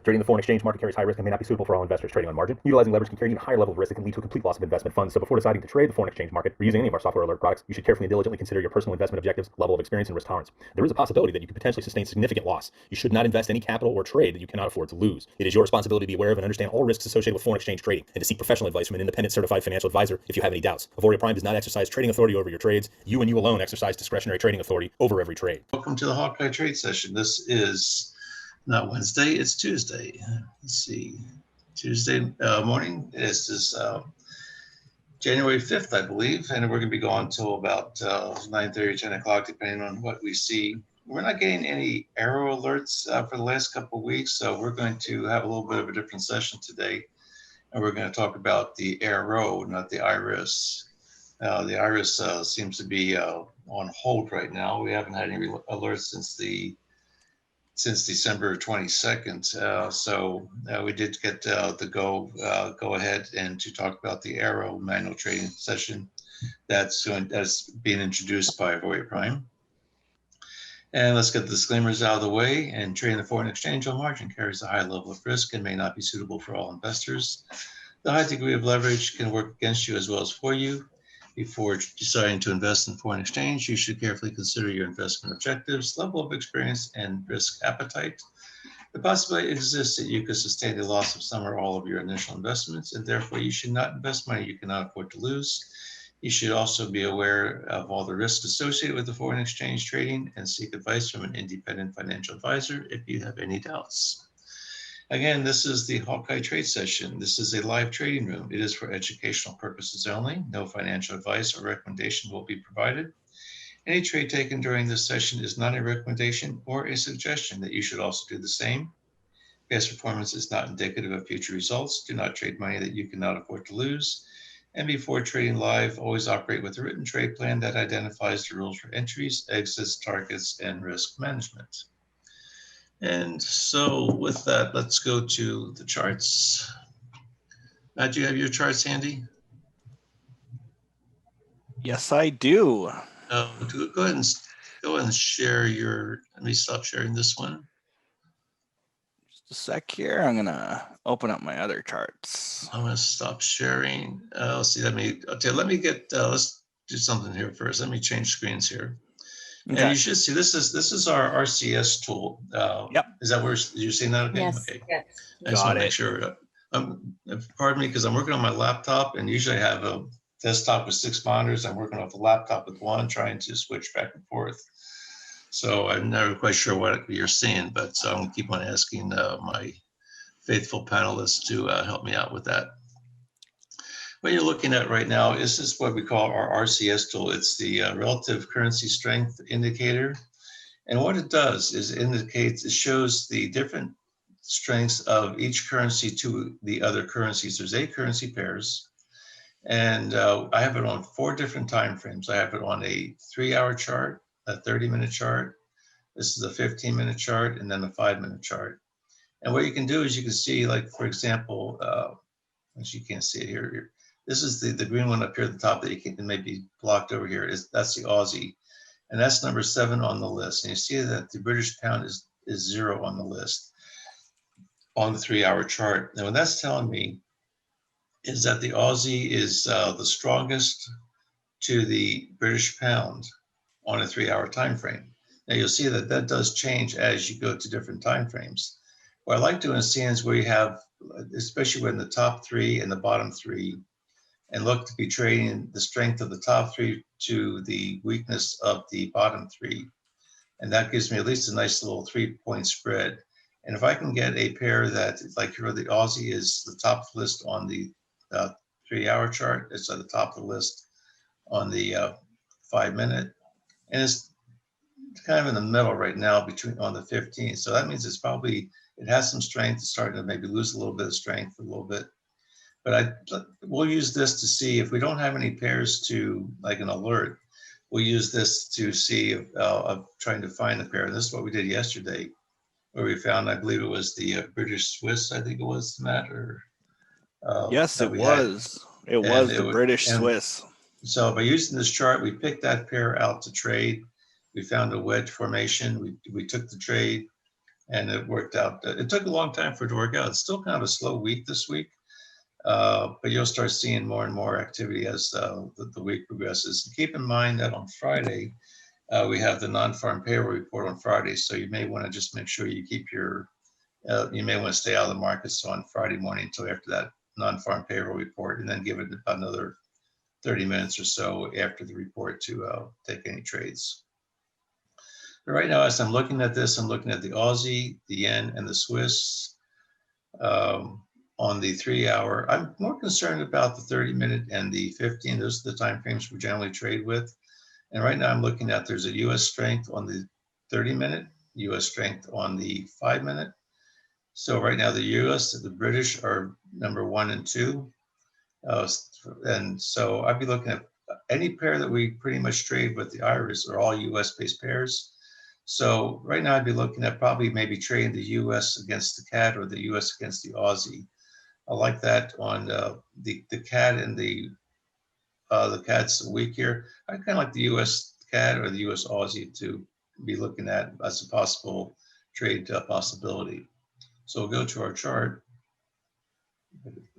Trading the foreign exchange market carries high risk and may not be suitable for all investors trading on margin. Utilizing leverage can carry an even higher level of risk that can lead to a complete loss of investment funds. So before deciding to trade the foreign exchange market or using any of our software alert products, you should carefully and diligently consider your personal investment objectives, level of experience, and risk tolerance. There is a possibility that you could potentially sustain significant loss. You should not invest any capital or trade that you cannot afford to lose. It is your responsibility to be aware of and understand all risks associated with foreign exchange trading and to seek professional advice from an independent certified financial advisor if you have any doubts. Auvoria Prime does not exercise trading authority over your trades. You and you alone exercise discretionary trading authority over every trade. Welcome to the Hawkeye trade session. This is not Wednesday, it's Tuesday. Let's see, Tuesday morning. This is January 5th, I believe, and we're going to be going until about 9:30, 10 o'clock, depending on what we see. We're not getting any arrow alerts for the last couple of weeks, so we're going to have a little bit of a different session today, and we're going to talk about the arrow, not the IRIS. The IRIS seems to be on hold right now. We haven't had any alerts since December 22nd. So we did get the go ahead and to talk about the arrow manual trading session that's being introduced by Auvoria Prime. And let's get the disclaimers out of the way. And trading the foreign exchange on margin carries a high level of risk and may not be suitable for all investors. The high degree of leverage can work against you as well as for you. Before deciding to invest in foreign exchange, you should carefully consider your investment objectives, level of experience, and risk appetite. The possibility exists that you could sustain the loss of some or all of your initial investments, and therefore you should not invest money you cannot afford to lose. You should also be aware of all the risks associated with the foreign exchange trading and seek advice from an independent financial advisor if you have any doubts. Again, this is the Hawkeye trade session. This is a live trading room. It is for educational purposes only. No financial advice or recommendation will be provided. Any trade taken during this session is not a recommendation or a suggestion that you should also do the same. Past performance is not indicative of future results. Do not trade money that you cannot afford to lose. And before trading live, always operate with a written trade plan that identifies the rules for entries, exits, targets, and risk management. And so with that, let's go to the charts. Matt, do you have your charts handy? Yes, I do. Go ahead and share your, let me stop sharing this one. Just a sec here. I'm going to open up my other charts. I'm going to stop sharing. Let's see, let me get, let's do something here first. Let me change screens here. Okay. And you should see, this is our RCS tool. Yep. Is that where you're seeing that? Okay. Yes. Okay. Yes. I just want to make sure. Pardon me, because I'm working on my laptop, and usually I have a desktop with 6 monitors. I'm working off a laptop with 1, trying to switch back and forth. So I'm never quite sure what you're seeing, but so I'm going to keep on asking my faithful panelists to help me out with that. What you're looking at right now, this is what we call our RCS tool. It's the relative currency strength indicator. And what it does is it shows the different strengths of each currency to the other currencies. There's 8 currency pairs. And I have it on 4 different time frames. I have it on a 3-hour chart, a 30-minute chart. This is a 15-minute chart, and then a 5-minute chart. And what you can do is you can see, like, for example, as you can't see it here, this is the green one up here at the top that you can maybe blocked over here. That's the Aussie, and that's number 7 on the list. And you see that the British pound is 0 on the list on the 3-hour chart. Now, what that's telling me is that the Aussie is the strongest to the British pound on a 3-hour time frame. Now you'll see that that does change as you go to different time frames. What I like doing is seeing is where you have, especially when the top 3 and the bottom 3, and look to be trading the strength of the top 3 to the weakness of the bottom 3. And that gives me at least a nice little 3-point spread. And if I can get a pair that, like here, the Aussie is the top of the list on the 3-hour chart, it's at the top of the list on the 5-minute, and it's kind of in the middle right now on the 15. So that means it has some strength. It's starting to maybe lose a little bit of strength a little bit. But we'll use this to see if we don't have any pairs to, like an alert, we'll use this to see of trying to find a pair. And this is what we did yesterday, where we found, I believe it was the British Swiss, I think it was, Matt, or yes, it was. It was the British Swiss. So by using this chart, we picked that pair out to trade. We found a wedge formation. We took the trade. and it worked out. It took a long time for it to work out. It's still kind of a slow week this week, but you'll start seeing more and more activity as the week progresses. And keep in mind that on Friday, we have the non-farm payroll report on Friday, so you may want to just make sure you keep your, you may want to stay out of the markets on Friday morning until after that non-farm payroll report, and then give it about another 30 minutes or so after the report to take any trades. But right now, as I'm looking at this, I'm looking at the Aussie, the yen, and the Swiss. On the 3 hour, I'm more concerned about the 30-minute and the 15. Those are the time frames we generally trade with. And right now I'm looking at, there's a US strength on the 30-minute, US strength on the 5-minute. So right now the US, the British are number 1 and 2. And so I'd be looking at any pair that we pretty much trade with the IRIS are all US based pairs. So right now I'd be looking at probably maybe trading the US against the CAD or the US against the Aussie. I like that on the CAD and the CAD's weak here. I kind of like the US CAD or the US Aussie to be looking at as a possible trade possibility. So we'll go to our chart.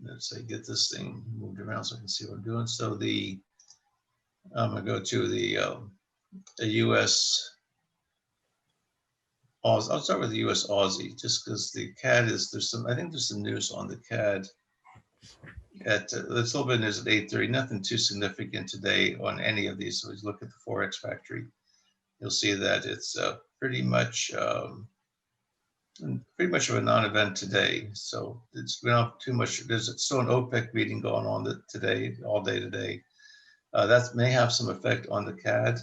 Let's say get this thing moved around so I can see what I'm doing. So I'm gonna go to the US Aussie. I'll start with the US Aussie just because the CAD is, I think there's some news on the CAD at there's a little bit of news at 8:30, nothing too significant today on any of these. So we look at the Forex Factory, you'll see that it's pretty much of a non-event today. So it's not too much. There's still an OPEC meeting going on today, all day today. That may have some effect on the CAD,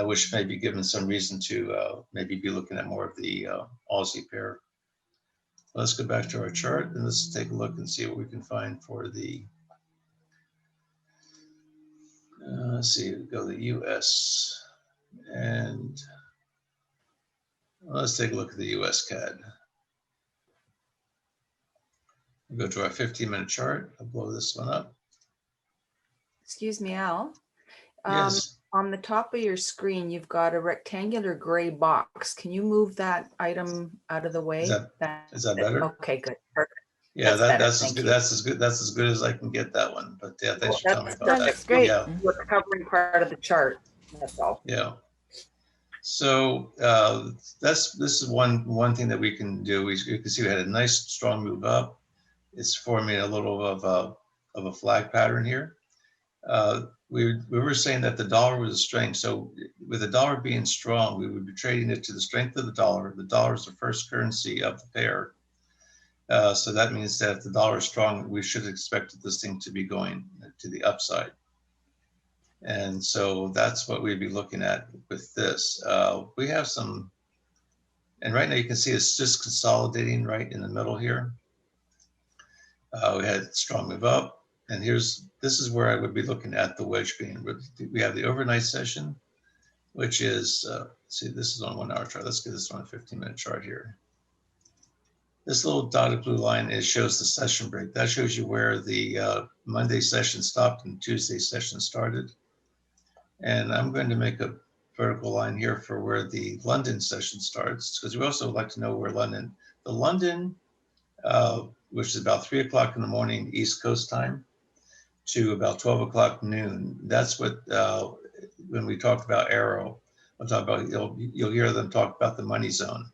which may be given some reason to maybe be looking at more of the Aussie pair. Let's go back to our chart and let's take a look and see what we can find for the, let's see, go to the US and let's take a look at the US CAD. We'll go to our 15-minute chart. I'll blow this one up. Excuse me, Al. Yes. On the top of your screen, you've got a rectangular gray box. Can you move that item out of the way? Is that better? Okay, good. Perfect. Yeah, That's as better. good. That's as good as I can get that one. But yeah, thanks for telling me about That's that. great. Yeah. We're covering part of the chart. That's all. Yeah. So this is one thing that we can do. You can see we had a nice strong move up. It's forming a little of a flag pattern here. We were saying that the dollar was a strength. So with the dollar being strong, we would be trading it to the strength of the dollar. The dollar is the first currency of the pair. So that means that if the dollar is strong, we should expect this thing to be going to the upside. And so that's what we'd be looking at with this. We have some, and right now you can see it's just consolidating right in the middle here. We had strong move up, and this is where I would be looking at the wedge being. We have the overnight session, which is, see, this is on 1 hour chart. Let's get this on a 15-minute chart here. This little dotted blue line, it shows the session break. That shows you where the Monday session stopped and Tuesday session started. And I'm going to make a vertical line here for where the London session starts, because we also like to know where the London, which is about 3 o'clock in the morning, East Coast time, to about 12 o'clock noon. That's what, when we talk about Arrow, we'll talk about, you'll hear them talk about the money zone.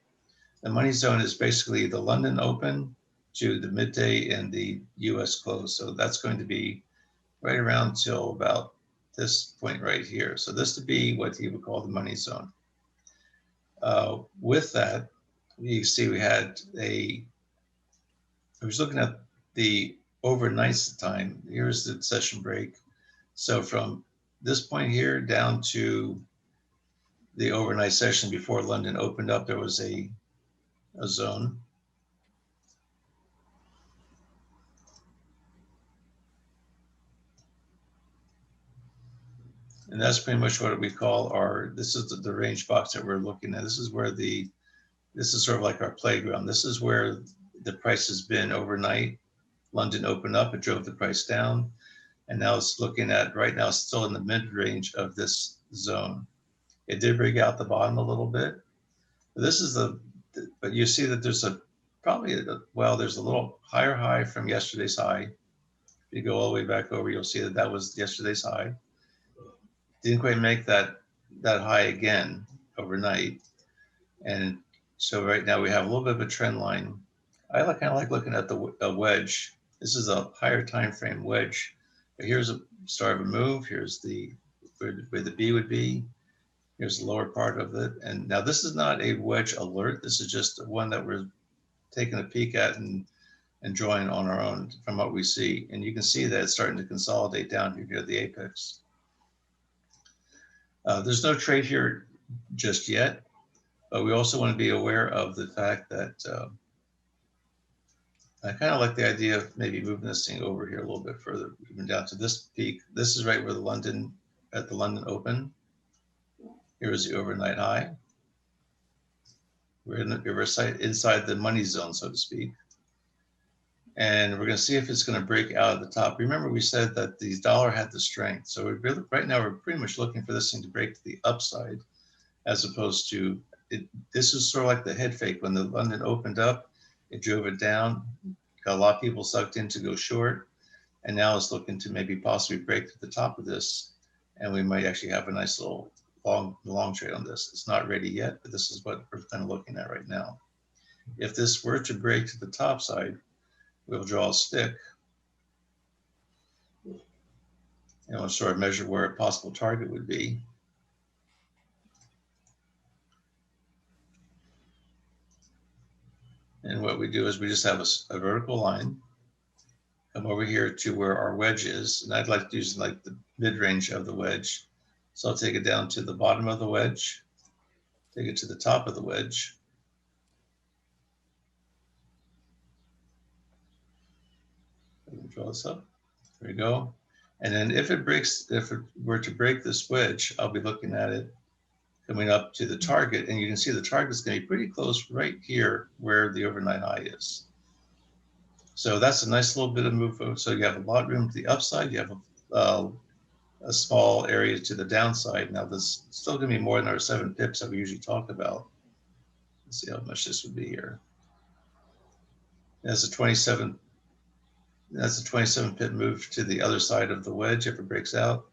The money zone is basically the London open to the midday and the US close. So that's going to be right around till about this point right here. So this would be what you would call the money zone. With that, you see we had I was looking at the overnight time. Here's the session break. So from this point here down to the overnight session before London opened up, there was a zone. And that's pretty much what we call this is the range box that we're looking at. This is where this is sort of like our playground. This is where the price has been overnight. London opened up, it drove the price down. And now it's looking at, right now, still in the mid range of this zone. It did break out the bottom a little bit. But this is but you see that there's there's a little higher high from yesterday's high. If you go all the way back over, you'll see that that was yesterday's high. Didn't quite make that high again overnight. And so right now we have a little bit of a trend line. I kind of like looking at the wedge. This is a higher time frame wedge. But here's a start of a move. Here's where the B would be. Here's the lower part of it. And now this is not a wedge alert. This is just one that we're taking a peek at and drawing on our own from what we see. And you can see that it's starting to consolidate down here near the apex. There's no trade here just yet, but we also want to be aware of the fact that I kind of like the idea of maybe moving this thing over here a little bit further, even down to this peak. This is right where at the London Open. Here is the overnight high. We're inside the money zone, so to speak. And we're going to see if it's going to break out of the top. Remember, we said that the dollar had the strength. So right now, we're pretty much looking for this thing to break to the upside, as opposed to it. This is sort of like the head fake. When the London opened up, it drove it down, got a lot of people sucked in to go short. And now it's looking to maybe possibly break to the top of this. And we might actually have a nice little long trade on this. It's not ready yet, but this is what we're kind of looking at right now. If this were to break to the top side, we'll draw a stick and we'll sort of measure where a possible target would be. And what we do is we just have a vertical line, come over here to where our wedge is. And I'd like to use like the mid-range of the wedge. So I'll take it down to the bottom of the wedge, take it to the top of the wedge. Draw this up. There we go. And then if it were to break this wedge, I'll be looking at it coming up to the target, and you can see the target's going to be pretty close right here where the overnight high is. So that's a nice little bit of move. So you have a lot of room to the upside. You have a small area to the downside. Now there's still going to be more than our 7 pips that we usually talk about. Let's see how much this would be here. That's a 27 pip move to the other side of the wedge if it breaks out.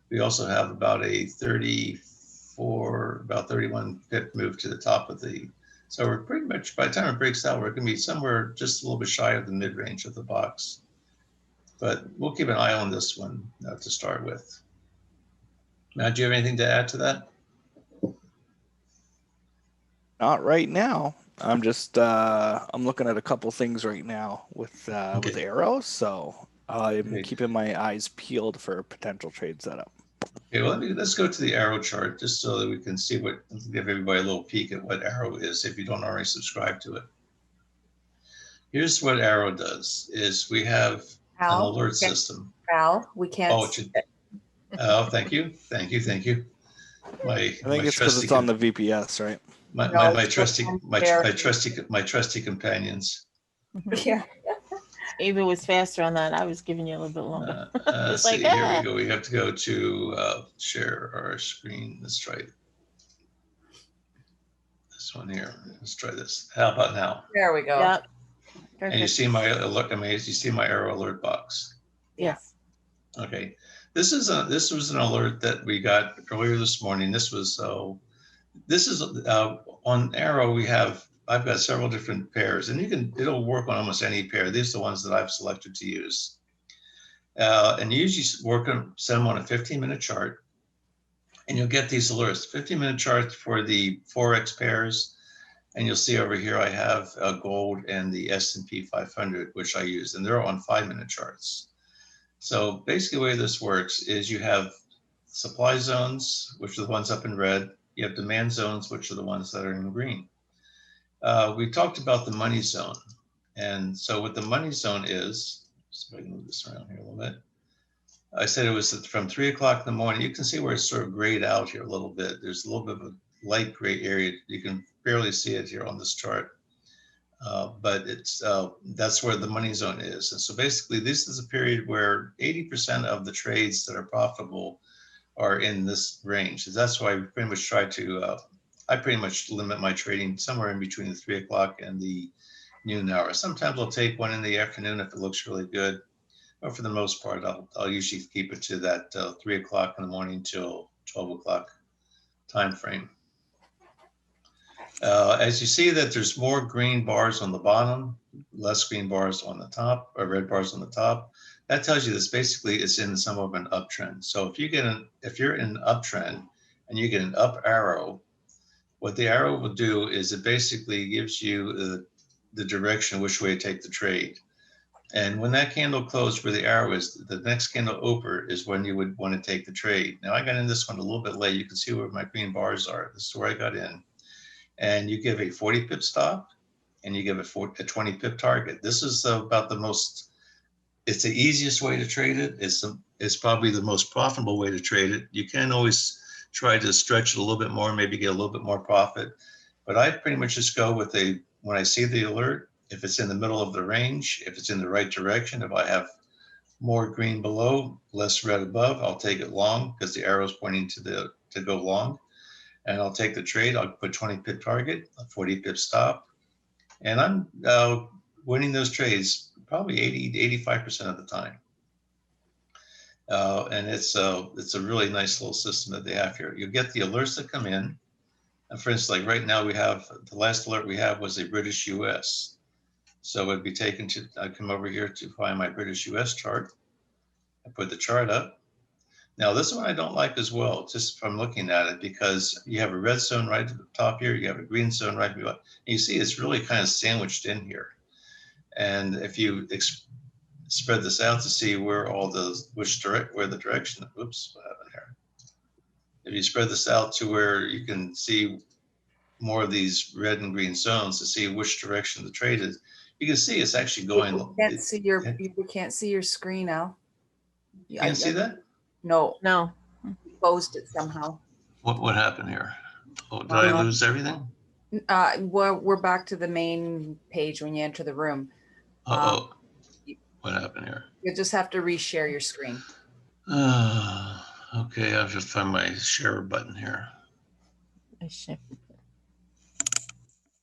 We also have about a 31 pip move to the top of the, so we're pretty much, by the time it breaks out, we're going to be somewhere just a little bit shy of the mid-range of the box. But we'll keep an eye on this one to start with. Now, do you have anything to add to that? Not right now. I'm just I'm looking at a couple things right now with arrows, so I'm keeping my eyes peeled for potential trade setup. Okay, well, let's go to the arrow chart just so that we can see give everybody a little peek at what arrow is if you don't already subscribe to it. Here's what arrow does: is we have an alert system. Al, we can't. Oh, thank you. I think it's because it's on the VPS, right? My trusty companions. Yeah. Ava was faster on that. I was giving you a little bit longer. Let's see, here we go. We have to go to share our screen. Let's try this one here. Let's try this. How about now? There we go. Yep. And you see my alert. You see my arrow alert box. Yes. Okay. This was an alert that we got earlier this morning. This is on Arrow. I've got several different pairs, and it'll work on almost any pair. These are the ones that I've selected to use. And you usually set them on a 15-minute chart, and you'll get these alerts. 15-minute charts for the Forex pairs, and you'll see over here I have gold and the S&P 500, which I use, and they're on 5-minute charts. So basically the way this works is you have supply zones, which are the ones up in red. You have demand zones, which are the ones that are in green. We talked about the money zone. And so what the money zone is, so I can move this around here a little bit. I said it was from 3 o'clock in the morning. You can see where it's sort of grayed out here a little bit. There's a little bit of a light gray area. You can barely see it here on this chart. But that's where the money zone is. And so basically this is a period where 80% of the trades that are profitable are in this range. So that's why we pretty much try to, I pretty much limit my trading somewhere in between the 3 o'clock and the noon hour. Sometimes I'll take one in the afternoon if it looks really good. But for the most part, I'll usually keep it to that 3 o'clock in the morning till 12 o'clock time frame. As you see that there's more green bars on the bottom, less green bars on the top, or red bars on the top, that tells you this basically is in some of an uptrend. So if you're in an uptrend and you get an up arrow, what the arrow will do is it basically gives you the direction which way to take the trade. And when that candle closed where the arrow is, the next candle over is when you would want to take the trade. Now I got in this one a little bit late. You can see where my green bars are. This is where I got in. And you give a 40 pip stop and you give a 20 pip target. This is about the most, it's the easiest way to trade it. It's probably the most profitable way to trade it. You can always try to stretch it a little bit more, maybe get a little bit more profit. But I pretty much just go with when I see the alert, if it's in the middle of the range, if it's in the right direction, if I have more green below, less red above, I'll take it long because the arrow is pointing to go long. And I'll take the trade. I'll put 20 pip target, a 40 pip stop. And I'm winning those trades probably 80 to 85% of the time. And it's a really nice little system that they have here. You get the alerts that come in. And for instance, like right now we have, the last alert we have was a British US. So it'd be taken to, I come over here to find my British US chart. I put the chart up. Now this one I don't like as well, just from looking at it, because you have a red zone right at the top here, you have a green zone right below. And you see it's really kind of sandwiched in here. And if you spread this out to see where all those, where the direction, oops, what happened here? If you spread this out to where you can see more of these red and green zones to see which direction the trade is, you can see it's actually going. You can't see your screen, Al. You can't see that? No, No. closed it somehow. What happened here? Oh, did I lose everything? We're back to the main page when you enter the room. What happened here? You'll just have to reshare your screen. Okay, I have to find my share button here.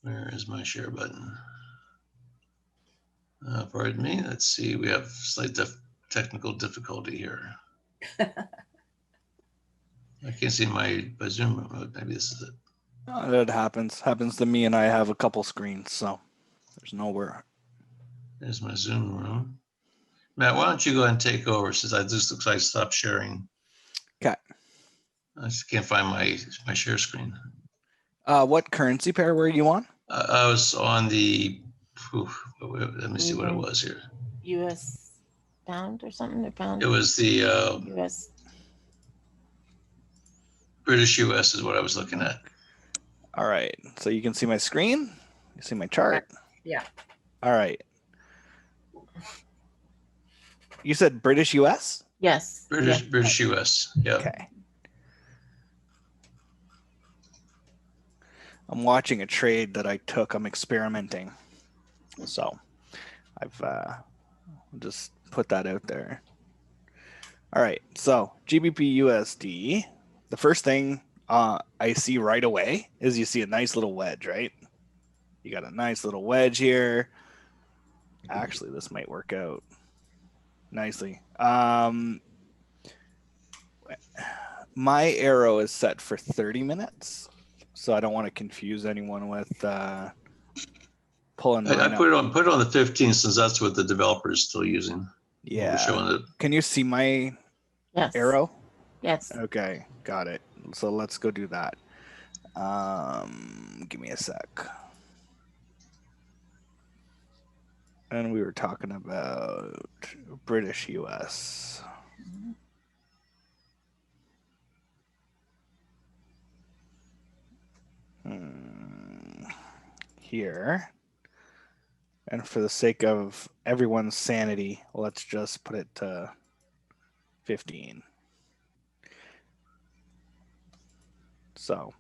Where is my share button? Pardon me. Let's see. We have slight technical difficulty here. I can't see my Zoom remote. Maybe this is it. That happens to me, and I have a couple screens, so there's nowhere. There's my Zoom room. Matt, why don't you go ahead and take over, since this looks like I stopped sharing. Okay. I just can't find my share screen. What currency pair were you on? I was on the, let me see what it was here. US pound or something, or pound? It was the US. British US is what I was looking at. All right. So you can see my screen? You see my chart? Yeah. All right. You said British US? Yes. British US. Yeah. Okay. I'm watching a trade that I took. I'm experimenting. So I've just put that out there. All right. So GBP USD. The first thing I see right away is you see a nice little wedge, right? You got a nice little wedge here. Actually, this might work out nicely. My arrow is set for 30 minutes, so I don't want to confuse anyone with pulling. I put it on the 15th, since that's what the developer is still using. Yeah. Showing it. Can you see my arrow? Yes. Okay, got it. So let's go do that. Give me a sec. And we were talking about British US. Here. And for the sake of everyone's sanity, let's just put it to 15. So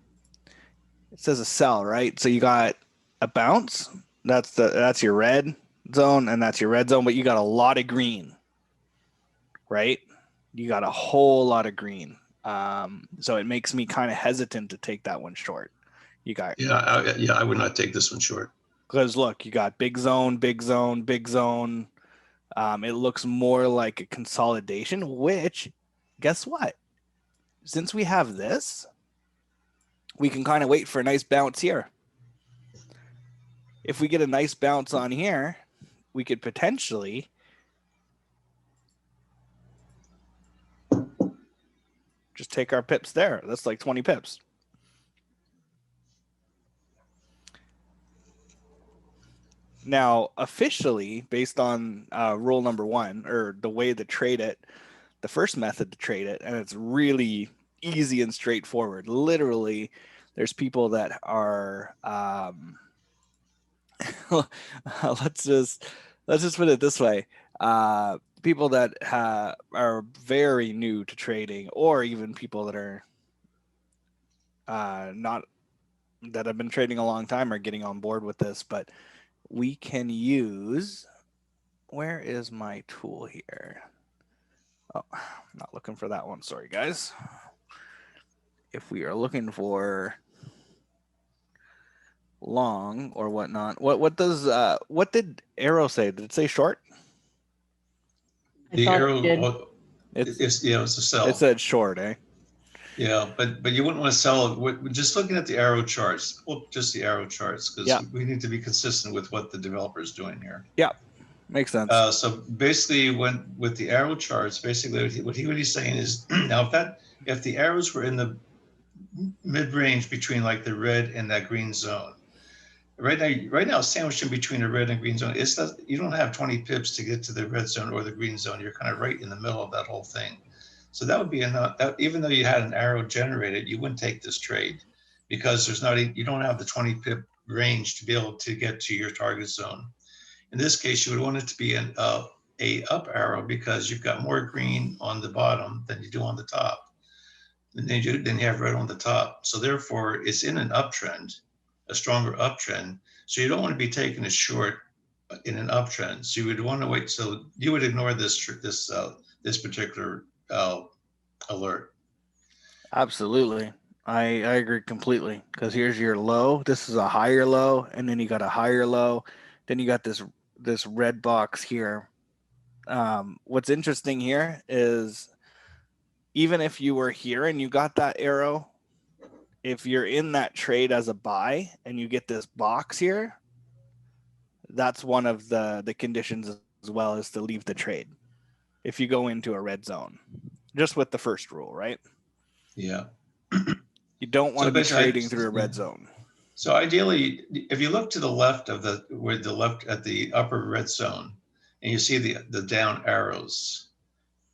it says a sell, right? So you got a bounce. That's your red zone, and that's your red zone, but you got a lot of green, right? You got a whole lot of green. So it makes me kind of hesitant to take that one short. You got, Yeah, I would not take this one short. because look, you got big zone, big zone, big zone. It looks more like a consolidation, which, guess what? Since we have this, we can kind of wait for a nice bounce here. If we get a nice bounce on here, we could potentially just take our pips there. That's like 20 pips. Now, officially, based on rule number 1, or the way to trade it, the first method to trade it, and it's really easy and straightforward. Literally, there's people that are let's just put it this way. People that are very new to trading, or even people that are not, that have been trading a long time, are getting on board with this. But we can use, where is my tool here? Oh, I'm not looking for that one. Sorry, guys. If we are looking for long or whatnot, what did Arrow say? Did it say short? I The thought arrow, it did. it's a sell. It said short, eh? Yeah, but you wouldn't want to sell it. Just looking at the arrow charts, well, just the arrow charts, because Yeah. we need to be consistent with what the developer is doing here. Yeah, makes sense. So basically, with the arrow charts, basically what he's saying is now if the arrows were in the mid range between like the red and that green zone, right now sandwiched in between the red and green zone, you don't have 20 pips to get to the red zone or the green zone. You're kind of right in the middle of that whole thing. So that would be enough. That even though you had an arrow generated, you wouldn't take this trade because you don't have the 20 pip range to be able to get to your target zone. In this case, you would want it to be a up arrow because you've got more green on the bottom than you do on the top. And then you have red on the top. So therefore, it's in an uptrend, a stronger uptrend. So you don't want to be taking a short in an uptrend. So you would want to wait. So you would ignore this particular alert. Absolutely. I agree completely, because here's your low. This is a higher low, and then you got a higher low. Then you got this red box here. What's interesting here is, even if you were here and you got that arrow, if you're in that trade as a buy and you get this box here, that's one of the conditions as well, is to leave the trade if you go into a red zone, just with the first rule, right? Yeah. You don't want to be trading through a red zone. So ideally, if you look to the left of at the upper red zone, and you see the down arrows,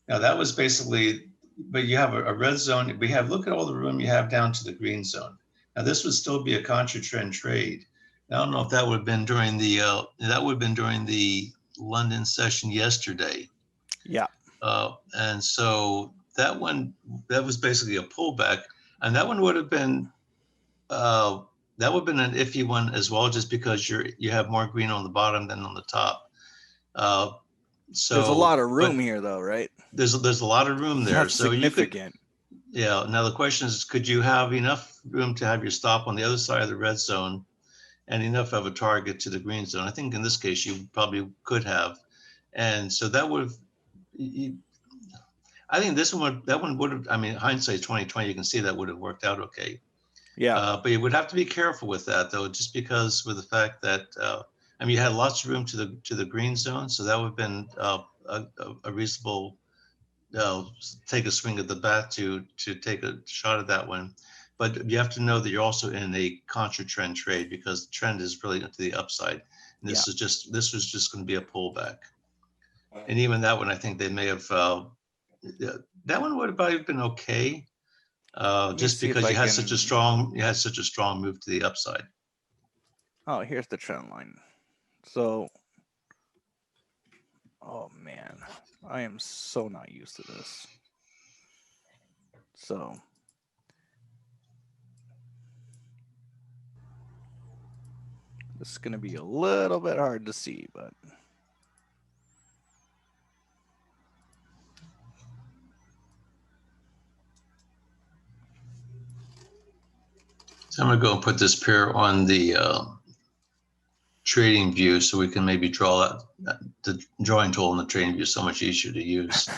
now that was basically, but you have a red zone. Look at all the room you have down to the green zone. Now this would still be a contra trend trade. I don't know if that would have been during the London session yesterday. Yeah. And so that was basically a pullback, and that one would have been an iffy one as well, just because you have more green on the bottom than on the top. So there's a lot of room here, though, right? There's a lot of room there. That's so significant. Now the question is, could you have enough room to have your stop on the other side of the red zone, and enough of a target to the green zone? I think in this case you probably could have, and so that would have. I think that one would have. I mean, hindsight 2020, you can see that would have worked out okay. Yeah. But you would have to be careful with that, though, just because with the fact that you had lots of room to the green zone, so that would have been a reasonable take a swing at the bat to take a shot at that one. But you have to know that you're also in a contra trend trade, because the trend is really to the upside. And this was just going to be a pullback. And even that one, I think they may have. That one would have probably been okay. Just because you had such a strong move to the upside. Oh, here's the trend line. So, oh man, I am so not used to this. So, this is going to be a little bit hard to see, but. So I'm gonna go and put this pair on the trading view so we can maybe draw that. The drawing tool in the trading view is so much easier to use.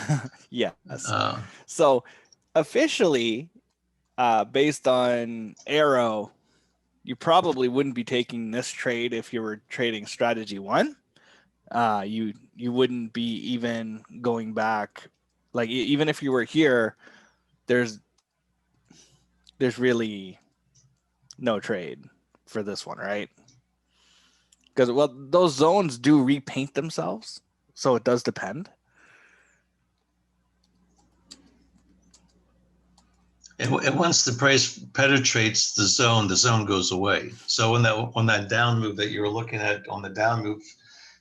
Yes. Uh, So officially, based on Arrow, you probably wouldn't be taking this trade if you were trading strategy 1. You wouldn't be even going back, like even if you were here, there's really no trade for this one, right? Because well, those zones do repaint themselves, so it does depend. and once the price penetrates the zone goes away. So on that down move that you were looking at on the down move,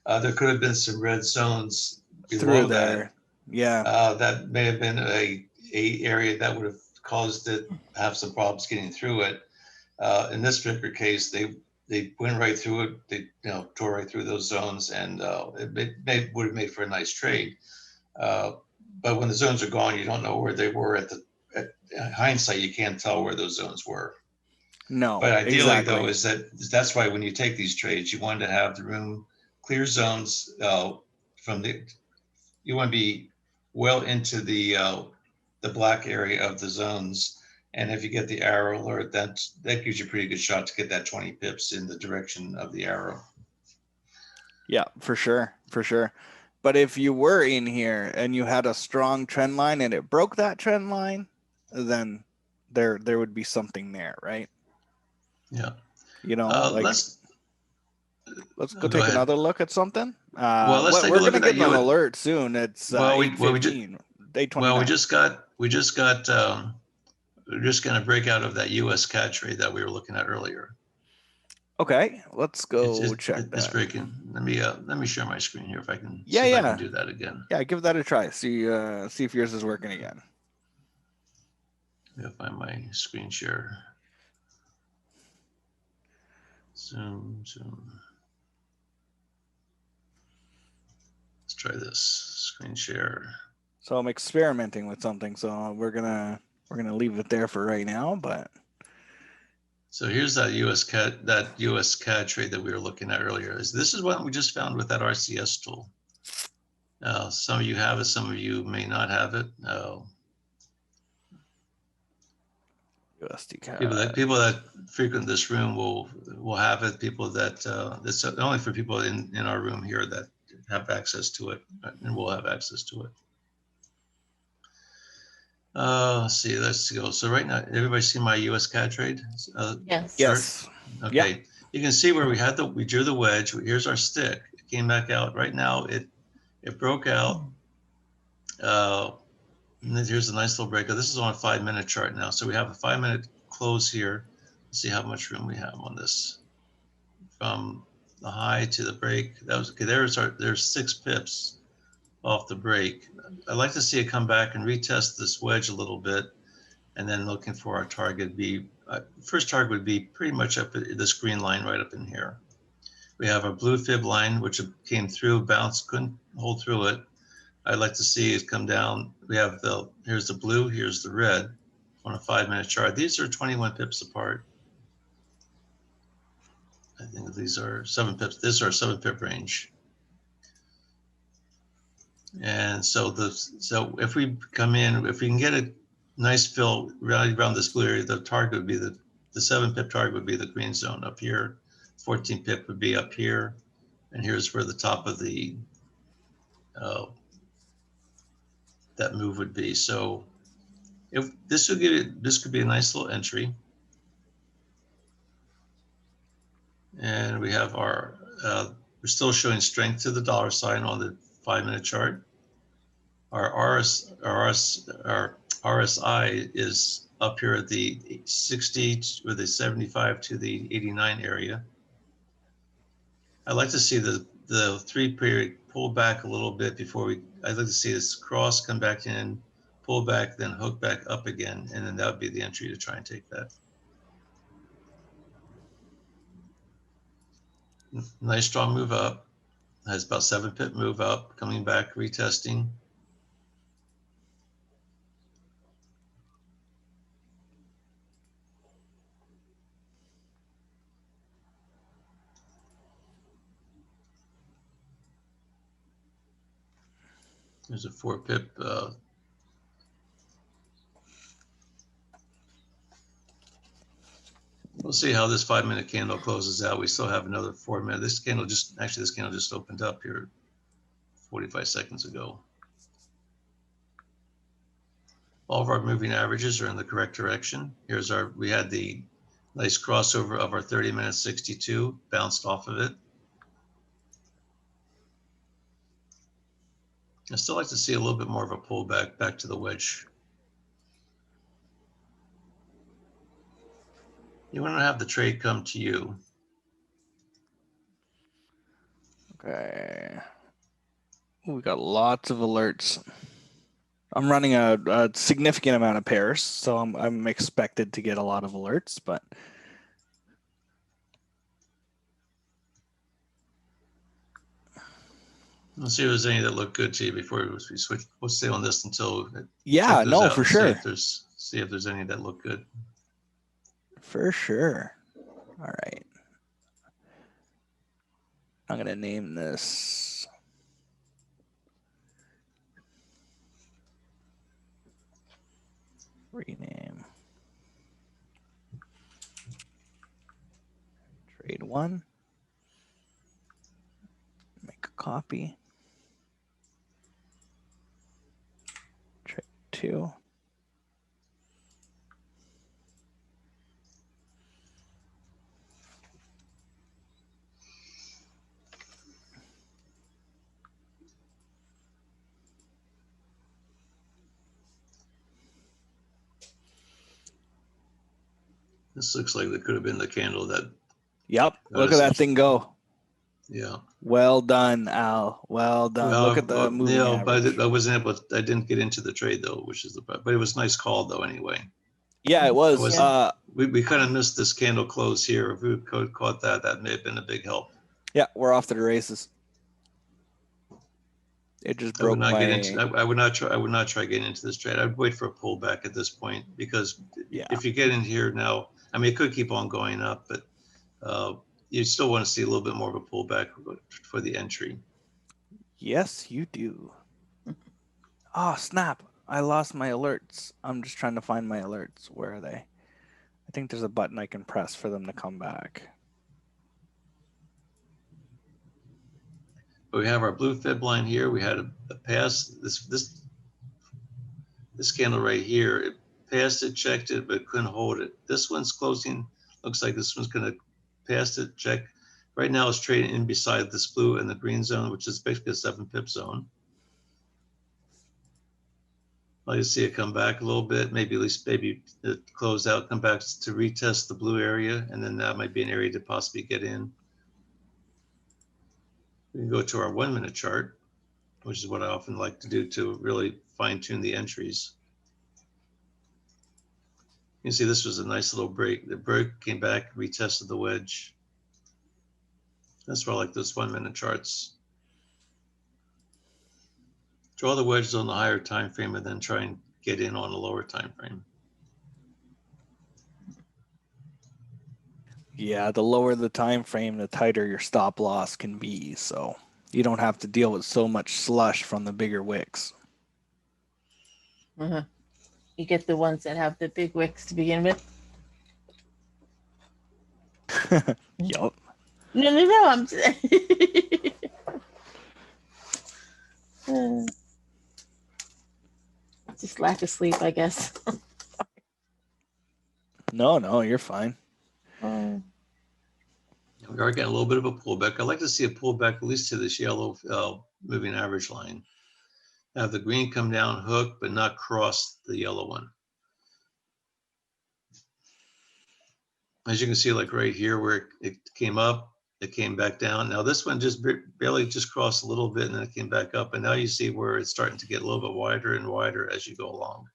there could have been some red zones below Through that. there. Yeah. That may have been a area that would have caused it to have some problems getting through it. In this particular case, they went right through it. They tore right through those zones, and it would have made for a nice trade. But when the zones are gone, you don't know where they were at hindsight. You can't tell where those zones were. No. But ideally, exactly. though, that's why when you take these trades, you want to have the room clear zones you want to be well into the black area of the zones. And if you get the arrow alert, that gives you a pretty good shot to get that 20 pips in the direction of the arrow. Yeah, for sure. For sure. But if you were in here and you had a strong trend line and it broke that trend line, then there would be something there, right? Yeah. Let's go take ahead. another look at something. Well, let's take a look we're at gonna that get an alert soon. It's 8:15, day 29. Well, we just got we're just going to break out of that US CAD trade that we were looking at earlier. Okay, let's go check It's that. breaking. Let me share my screen here if I can Yeah, see if yeah. I can do that again. Yeah, give that a try. See if yours is working again. Let me find my screen share. Zoom. Let's try this screen share. So I'm experimenting with something, so we're gonna leave it there for right now. But so here's that US CAD trade that we were looking at earlier. This is what we just found with that RCS tool. Some of you have it, some of you may not have it. USD CAD. People that frequent this room will have it. People that it's only for people in our room here that have access to it, and will have access to it. Let's see. Let's go. So right now, everybody see my US CAD trade? Yes. Yes. Okay. Yep. You can see where we drew the wedge. Here's our stick. It came back out. Right now, it broke out. And here's a nice little breakout. This is on a 5-minute chart now. So we have a 5-minute close here. Let's see how much room we have on this. From the high to the break. That was okay. There's 6 pips off the break. I'd like to see it come back and retest this wedge a little bit, and then looking for our target. First target would be pretty much up at this green line right up in here. We have a blue fib line which came through, bounced, couldn't hold through it. I'd like to see it come down. We have here's the blue, here's the red on a 5-minute chart. These are 21 pips apart. I think these are 7 pips. This is our 7-pip range. And so if we come in, if we can get a nice fill right around this blue area, the target would be the 7-pip target would be the green zone up here. 14 pip would be up here, and here's where the top of the that move would be. So if this could be a nice little entry. And we have our we're still showing strength to the dollar sign on the 5-minute chart. Our RSI is up here at the 60 or the 75 to the 89 area. I'd like to see the 3-period pull back a little bit before I'd like to see this cross come back in, pull back, then hook back up again, and then that would be the entry to try and take that. Nice strong move up. Has about 7-pip move up, coming back, retesting. There's a 4 pip. We'll see how this 5-minute candle closes out. We still have another 4 minutes. This candle just opened up here 45 seconds ago. All of our moving averages are in the correct direction. We had the nice crossover of our 30-minute 62, bounced off of it. I still like to see a little bit more of a pullback back to the wedge. You want to have the trade come to you. Okay. We got lots of alerts. I'm running a significant amount of pairs, so I'm expected to get a lot of alerts, but Let's see if there's any that look good to you before we switch. We'll stay on this until yeah, no, for sure. See if there's any that look good. For sure. All right. I'm going to name this. Rename. Trade 1. Make a copy. Trade 2. This looks like it could have been the candle that. Yep. Look at that thing go. Yeah. Well done, Al. Well done. Well, look at the moving average. But I didn't get into the trade though, which is but it was a nice call though anyway. Yeah, it was. We kind of missed this candle close here. If we caught that, that may have been a big help. Yeah, we're off to the races. It just broke I would not try getting into this trade. I'd wait for a pullback at this point because if you get in here now, I mean, it could keep on going up, but you still want to see a little bit more of a pullback for the entry. Yes, you do. Oh, snap. I lost my alerts. I'm just trying to find my alerts. Where are they? I think there's a button I can press for them to come back. But we have our blue fib line here. We had a pass. This candle right here, it passed it, checked it, but couldn't hold it. This one's closing. Looks like this one's going to pass it, check. Right now it's trading in beside this blue and the green zone, which is basically a 7 pip zone. I'll just see it come back a little bit, maybe it close out, come back to retest the blue area, and then that might be an area to possibly get in. We can go to our 1 minute chart, which is what I often like to do to really fine tune the entries. You can see this was a nice little break. The break came back, retested the wedge. That's why I like those 1 minute charts. Draw the wedges on the higher time frame and then try and get in on a lower time frame. Yeah, the lower the time frame, the tighter your stop loss can be. So you don't have to deal with so much slush from the bigger wicks. Uh-huh. You get the ones that have the big wicks to begin with. Yup. No. I'm just lack of sleep, I guess. No, you're fine. We are getting a little bit of a pullback. I'd like to see a pullback at least to this yellow moving average line. Have the green come down, hook, but not cross the yellow one. As you can see, like right here where it came up, it came back down. Now this one just barely just crossed a little bit and then it came back up. And now you see where it's starting to get a little bit wider and wider as you go along.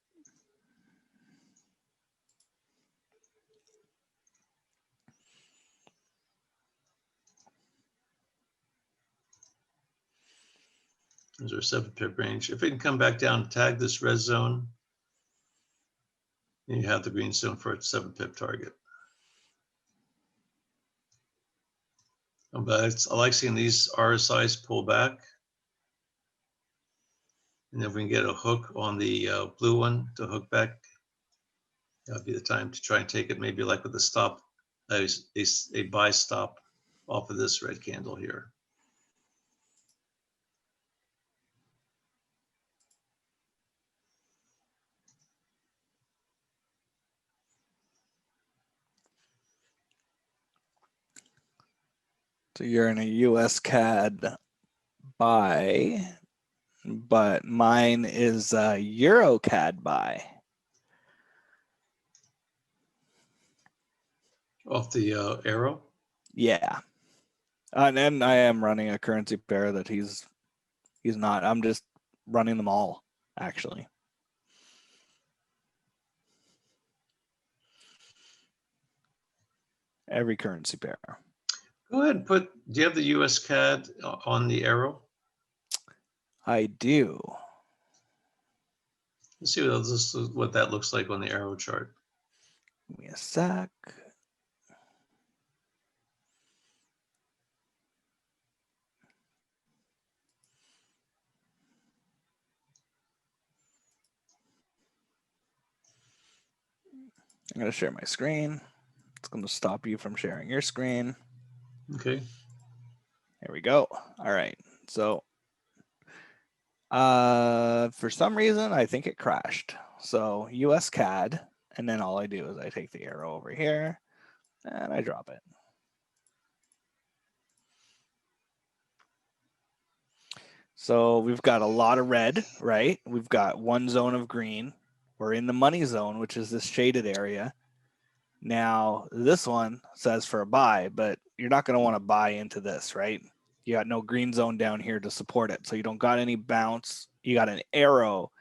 There's our 7 pip range. If it can come back down, tag this red zone, and you have the green zone for its 7 pip target. But I like seeing these RSIs pull back. And if we can get a hook on the blue one to hook back, that'll be the time to try and take it, maybe like with a stop, a buy stop off of this red candle here. So you're in a US CAD buy, but mine is a Euro CAD buy. Off the arrow? Yeah. And then I am running a currency pair that he's not. I'm just running them all, actually. Every currency pair. Go ahead and do you have the US CAD on the arrow? I do. Let's see what that looks like on the arrow chart. Give me a sec. I'm going to share my screen. It's going to stop you from sharing your screen. Okay. There we go. All right. So for some reason, I think it crashed. So US CAD, and then all I do is I take the arrow over here and I drop it. So we've got a lot of red, right? We've got one zone of green. We're in the money zone, which is this shaded area. Now, this one says for a buy, but you're not going to want to buy into this, right? You got no green zone down here to support it. So you don't got any bounce. You got an arrow.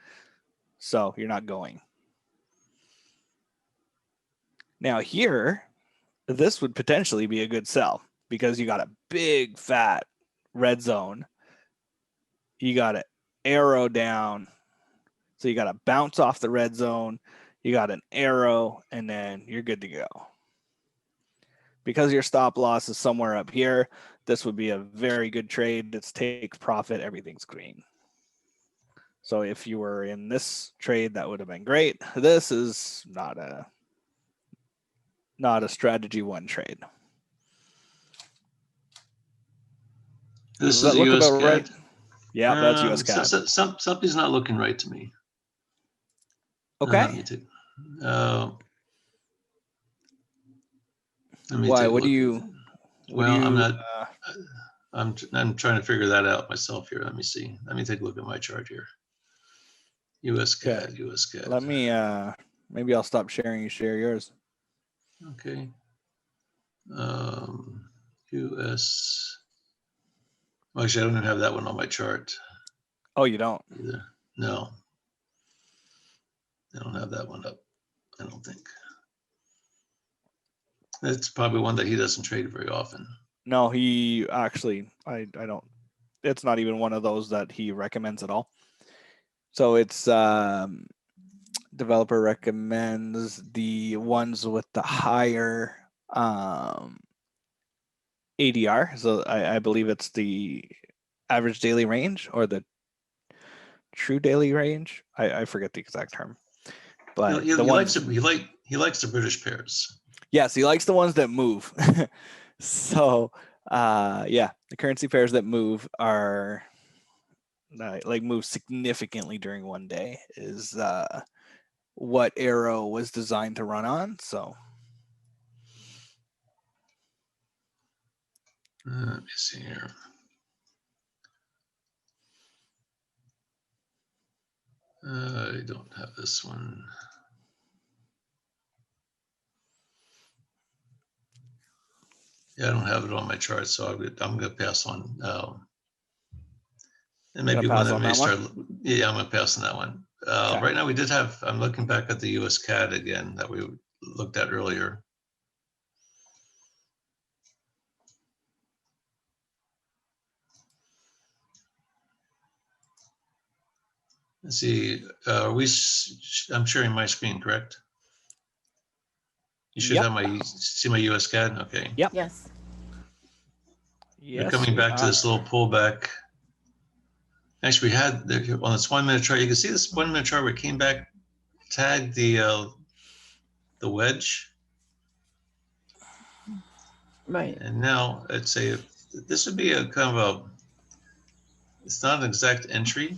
So you're not going. Now here, this would potentially be a good sell because you got a big fat red zone. You got an arrow down. So you got to bounce off the red zone. You got an arrow, and then you're good to go. Because your stop loss is somewhere up here, this would be a very good trade. It's take profit, everything's green. So if you were in this trade, that would have been great. This is not a strategy one trade. This Does is that the look US about CAD. right? Yeah, that's US CAD. Something's not looking right to me. Okay. Let me take, let me Why? take a What do look. you? Well, I'm not. I'm trying to figure that out myself here. Let me see. Let me take a look at my chart here. US CAD, Okay. US CAD. Let me. Maybe I'll stop sharing. You share yours. Okay. US. Well, actually, I don't even have that one on my chart Oh, you don't? either. No. I don't have that one up. I don't think. It's probably one that he doesn't trade very often. No, he actually. I don't. It's not even one of those that he recommends at all. So it's developer recommends the ones with the higher ADR. So I believe it's the average daily range or the true daily range. I forget the exact term. But He the ones, likes the British pairs. yes, he likes the ones that move. So yeah, the currency pairs that move are like move significantly during one day is what Arrow was designed to run on. So let me see here. I don't have this one. Yeah, I don't have it on my chart, so I'm going to pass on. And maybe one that may start. Yeah, I'm going to pass on that one. Okay. Right now, we did have. I'm looking back at the US CAD again that we looked at earlier. Let's see. I'm sharing my screen, correct? You should Yep. have see my US CAD. Okay. Yep. Yes. We're Yes, coming we back to this are. little pullback. Actually, we had on this 1 minute chart. You can see this 1 minute chart where it came back, tagged the wedge, Right. and now I'd say this would be a kind of a. It's not an exact entry,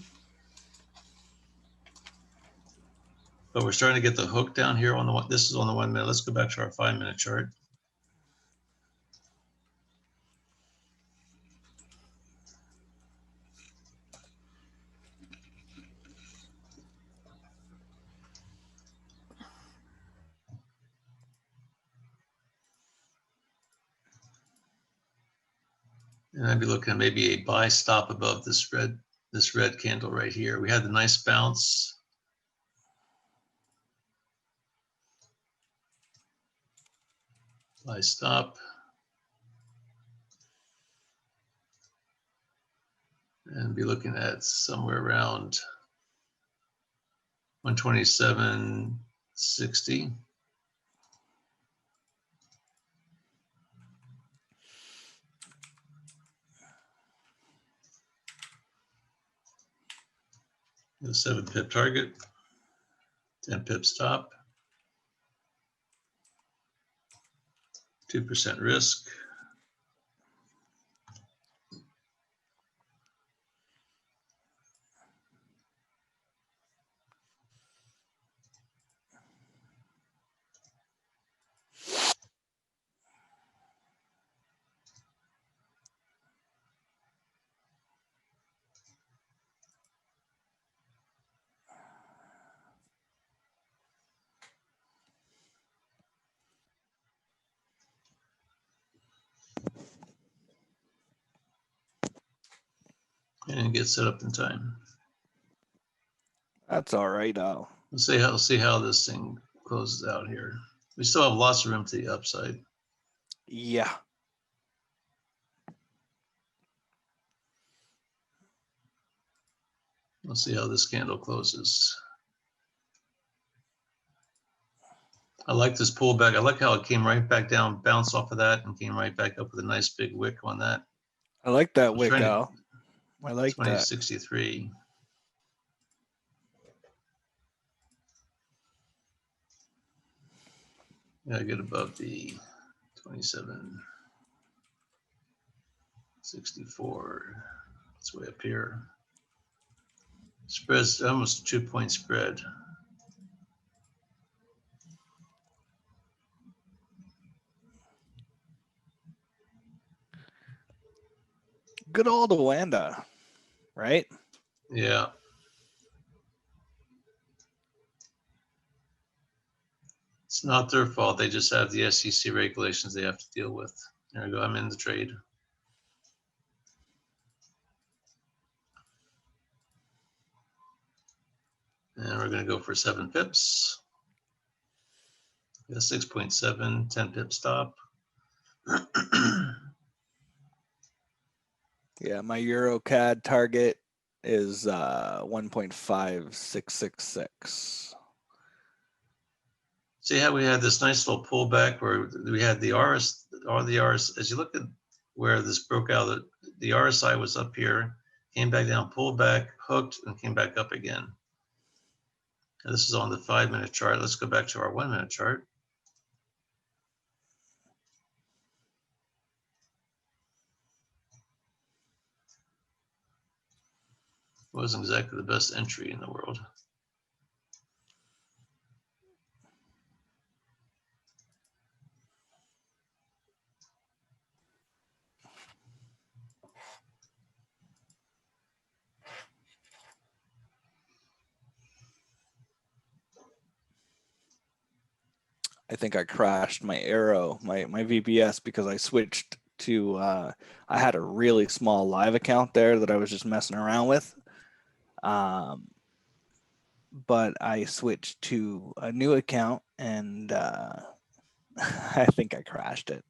but we're starting to get the hook down here on the one. This is on the 1 minute. Let's go back to our 5 minute chart. And I'd be looking at maybe a buy stop above this red candle right here. We had the nice bounce. Buy stop. And be looking at somewhere around 127.60. The 7 pip target, 10 pip stop, 2% risk. And get set up in time. That's all right. Let's see how this thing closes out here. We still have lots of room to the upside. Yeah. Let's see how this candle closes. I like this pullback. I like how it came right back down, bounced off of that, and came right back up with a nice big wick on that. I like that wick, Al. I like that. 2063. Gotta get above the 27.64. It's way up here. Spread's almost a 2-point spread. Good old Wanda, right? Yeah. It's not their fault. They just have the SEC regulations they have to deal with. There we go. I'm in the trade. And we're going to go for 7 pips. Yeah, 6.7, 10 pip stop. Yeah, my EuroCAD target is 1.5666. See how we had this nice little pullback where we had the RS, or the RS, as you look at where this broke out, the RSI was up here, came back down, pulled back, hooked, and came back up again. And this is on the 5 minute chart. Let's go back to our 1 minute chart. Wasn't exactly the best entry in the world. I think I crashed my Arrow, my VBS, because I switched to, I had a really small live account there that I was just messing around with. But I switched to a new account and I think I crashed it.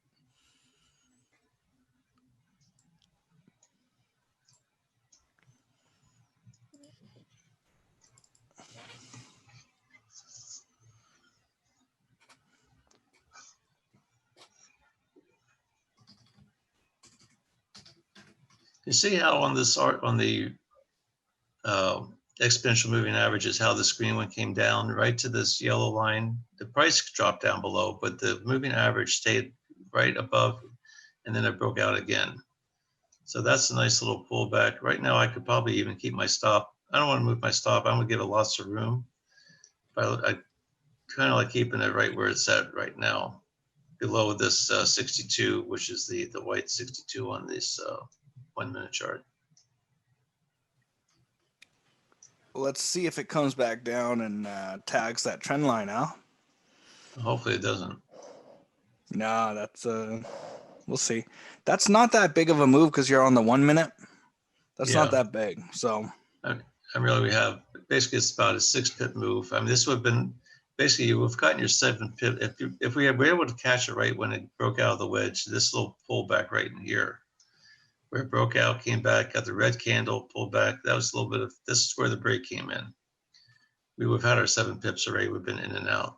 You see how on this art, on the exponential moving average is how the screen one came down right to this yellow line. The price dropped down below, but the moving average stayed right above, and then it broke out again. So that's a nice little pullback. Right now, I could probably even keep my stop. I don't want to move my stop. I'm gonna give it lots of room. But I kind of like keeping it right where it's at right now, below this 62, which is the white 62 on this 1 minute chart. Let's see if it comes back down and tags that trend line out. Hopefully it doesn't. No, that's we'll see. That's not that big of a move because you're on the 1 minute. That's not Yeah. that big. So I really, we have basically it's about a 6 pip move. I mean, this would have been basically you would have gotten your 7 pip if we were able to catch it right when it broke out of the wedge. This little pullback right in here, where it broke out, came back, got the red candle, pulled back. That was a little bit of this is where the break came in. We would have had our 7 pips already. We've been in and out.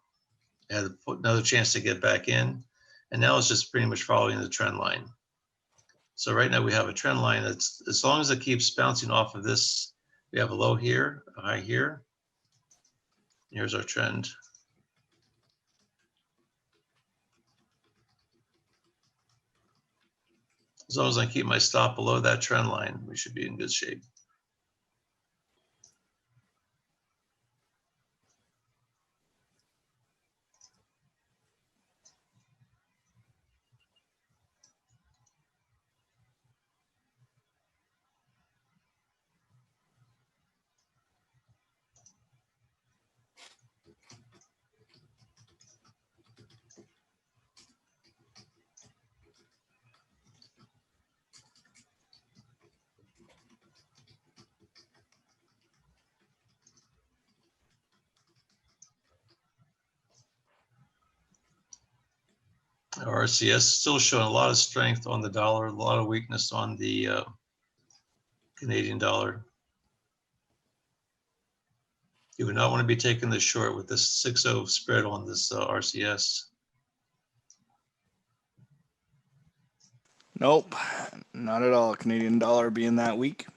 Had another chance to get back in, and now it's just pretty much following the trend line. So right now we have a trend line that's, as long as it keeps bouncing off of this, we have a low here, a high here. Here's our trend. As long as I keep my stop below that trend line, we should be in good shape. RCS still showing a lot of strength on the dollar, a lot of weakness on the Canadian dollar. You would not want to be taking this short with this 6-0 spread on this RCS. nope, not at all. Canadian dollar being that weak.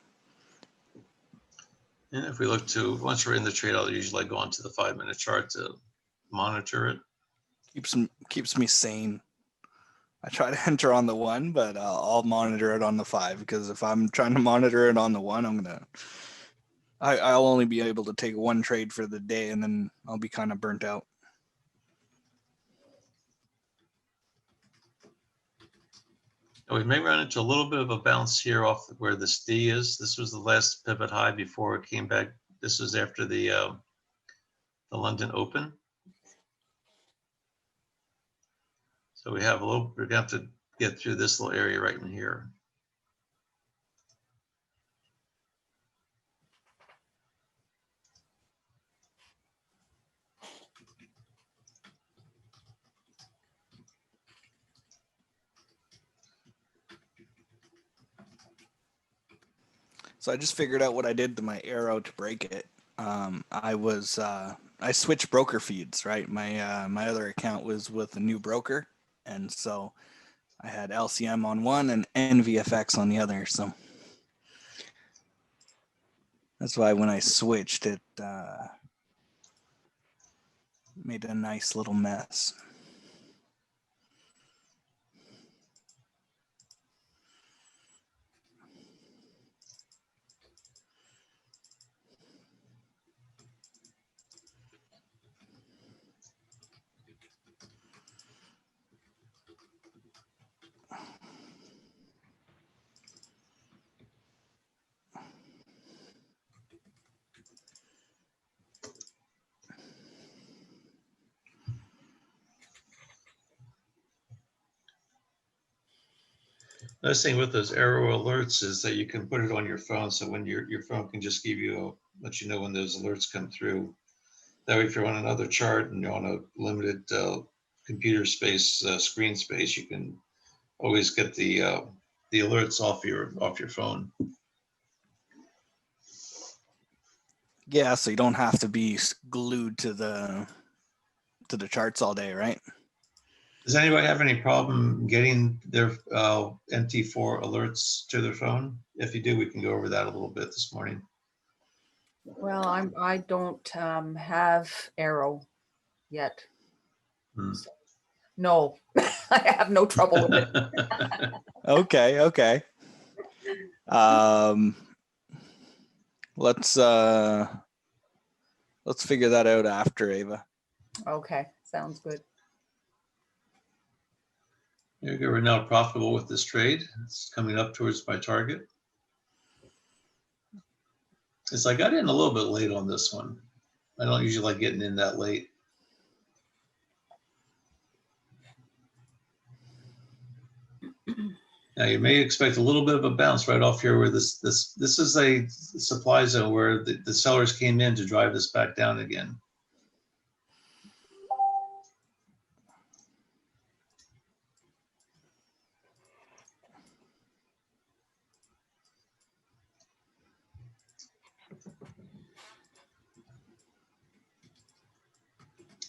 And if we look to, once we're in the trade, I'll usually go onto the 5 minute chart to monitor it. Keeps me sane. I try to enter on the 1, but I'll monitor it on the 5 because if I'm trying to monitor it on the 1, I'll only be able to take 1 trade for the day and then I'll be kind of burnt out. We may run into a little bit of a bounce here off where this D is. This was the last pivot high before it came back. This was after the London Open. So we have we're gonna have to get through this little area right in here. So I just figured out what I did to my arrow to break it. I switched broker feeds, right? My other account was with a new broker, and so I had LCM on one and NVFX on the other. So that's why when I switched, it made a nice little mess. Nice thing with those arrow alerts is that you can put it on your phone. So when your phone can just give you, let you know when those alerts come through. That way, if you're on another chart and you're on a limited computer space, screen space, you can always get the alerts off your phone. Yeah, so you don't have to be glued to the charts all day, right? Does anybody have any problem getting their MT4 alerts to their phone? If you do, we can go over that a little bit this morning. Well, I don't have Arrow yet. Hmm. So, no, I have no trouble with it. Okay, okay. Let's figure that out after, Ava. Okay, sounds good. There you go. We're now profitable with this trade. It's coming up towards my target. It's I got in a little bit late on this one. I don't usually like getting in that late. Now you may expect a little bit of a bounce right off here where this is a supply zone where the sellers came in to drive this back down again.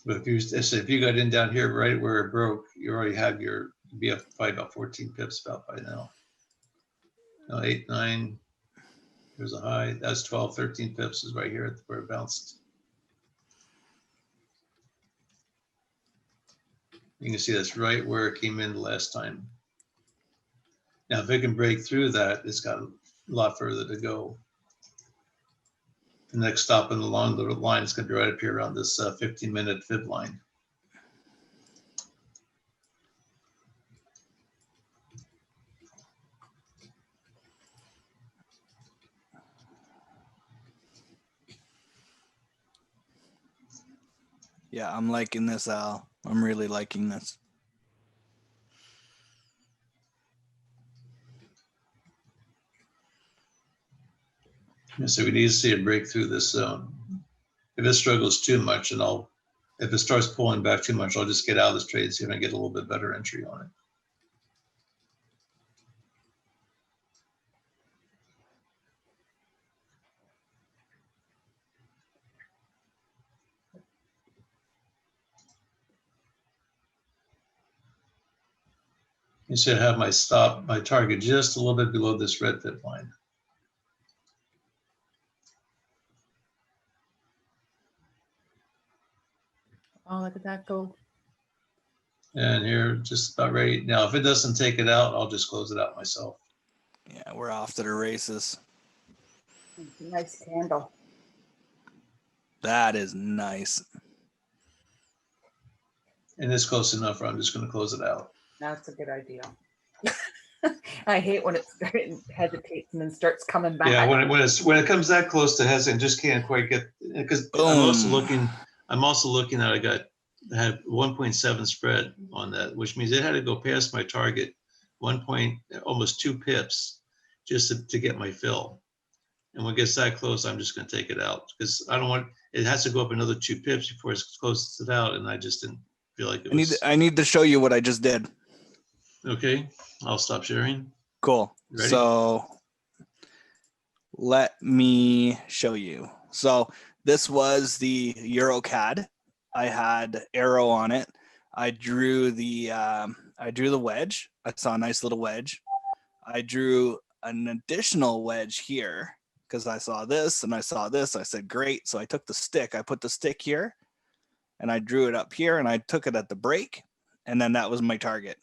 But if you got in down here right where it broke, you already have your be up probably about 14 pips about by now. No, 8, 9. There's a high. That's 12, 13 pips is right here where it bounced. You can see that's right where it came in the last time. Now, if it can break through that, it's got a lot further to go. The next stop along the line is going to be right up here around this 15-minute fib line. Yeah, I'm liking this, Al. I'm really liking this. So we need to see it break through this zone. If it struggles too much, and if it starts pulling back too much, I'll just get out of this trade and see if I can get a little bit better entry on it. You should have my target just a little bit below this red fib line. Oh, look at that go. And here, just about ready. Now, if it doesn't take it out, I'll just close it out myself. Yeah, we're off to the races. Nice candle. That is nice. And it's close enough where I'm just going to close it out. That's a good idea. I hate when it hesitates and then starts coming back. Yeah, when it comes that close to hesitant, just can't quite get, because I'm also looking at I had 1.7 spread on that, which means it had to go past my target almost 2 pips just to get my fill. And when it gets that close, I'm just going to take it out because I don't want it has to go up another 2 pips before it closes it out, and I just didn't feel like it was. I need to show you what I just did. Okay, I'll stop sharing. Cool. Ready? So let me show you. So this was the EuroCAD. I had arrow on it. I drew the wedge. I saw a nice little wedge. I drew an additional wedge here because I saw this and I saw this. I said, great. So I took the stick. I put the stick here and I drew it up here and I took it at the break. And then that was my target.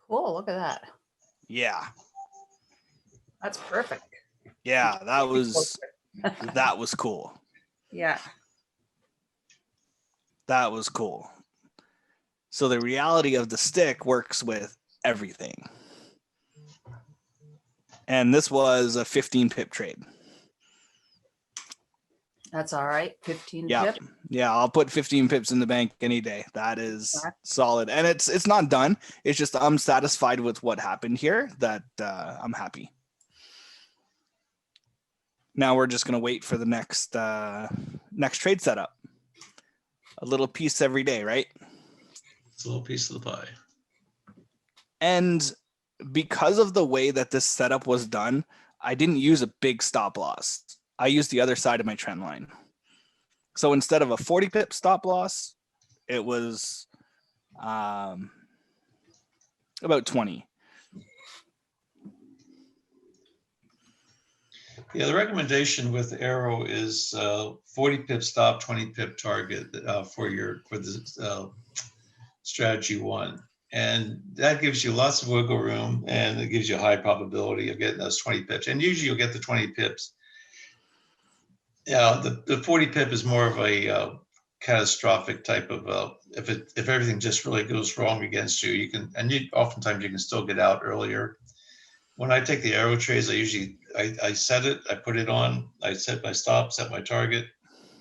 Cool. Look at that. Yeah. That's perfect. Yeah, that was cool. Yeah. That was cool. So the reality of the stick works with everything. And this was a 15 pip trade. That's all right. 15 Yeah. pip. Yeah, I'll put 15 pips in the bank any day. That is solid. And it's not done. It's just I'm satisfied with what happened here, that I'm happy. Now we're just going to wait for the next trade setup. A little piece every day, right? It's a little piece of the pie. And because of the way that this setup was done, I didn't use a big stop loss. I used the other side of my trend line. So instead of a 40 pip stop loss, it was about 20. Yeah, the recommendation with Arrow is 40 pip stop, 20 pip target for the strategy one. And that gives you lots of wiggle room, and it gives you a high probability of getting those 20 pips. And usually you'll get the 20 pips. Yeah, the 40 pip is more of a catastrophic type of if everything just really goes wrong against you, you can, and oftentimes you can still get out earlier. When I take the arrow trades, I set it, I put it on, I set my stop, set my target,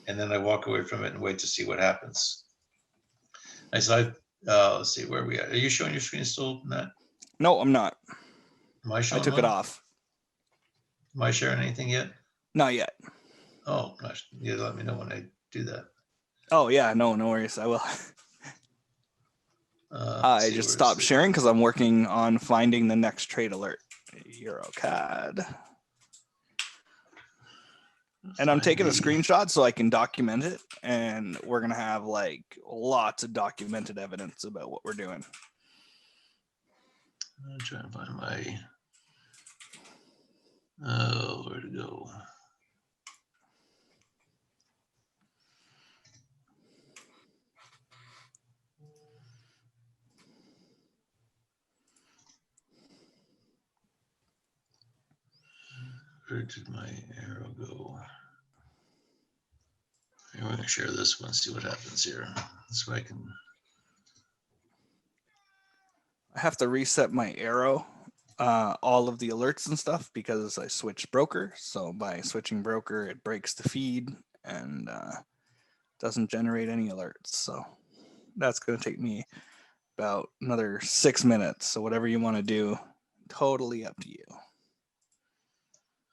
and then I walk away from it and wait to see what happens. Let's see where we are. Are you showing your screen still, Matt? No, I'm not. Am I I showing took it mine? off. Am I sharing anything yet? Not yet. Oh, gosh, you let me know when I do that. Oh yeah, no worries. I will. I just stopped sharing because I'm working on finding the next trade alert. EuroCAD. And I'm taking a screenshot so I can document it. And we're going to have like lots of documented evidence about what we're doing. I'm trying to find my, where to go? Where did my arrow go? Here, we're going to share this one, see what happens here. This way I can. I have to reset my arrow, all of the alerts and stuff, because I switched broker. So by switching broker, it breaks the feed and doesn't generate any alerts. So that's going to take me about another 6 minutes. So whatever you want to do, totally up to you.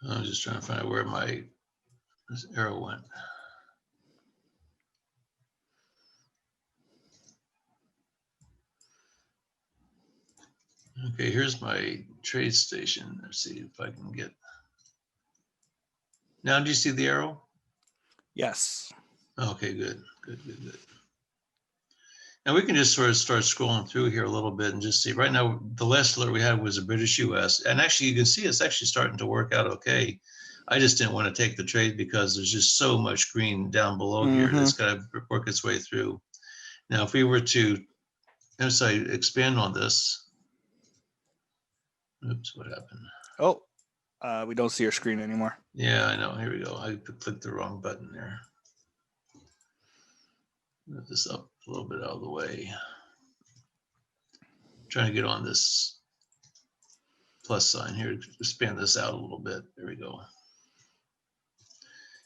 I'm just trying to find out where this arrow went. Okay, here's my trade station. Let's see if I can get. Now, do you see the arrow? Yes. Okay, good. Now we can just sort of start scrolling through here a little bit and just see. Right now, the last alert we had was a British US. And actually, you can see it's actually starting to work out okay. I just didn't want to take the trade because there's just so much green down below here that's got to work its way through. Now, if we were to, notice I expand on this. Oops, what happened? Oh, we don't see your screen anymore. Yeah, I know. Here we go. I clicked the wrong button there. Move this up a little bit out of the way. Trying to get on this plus sign here to expand this out a little bit. There we go.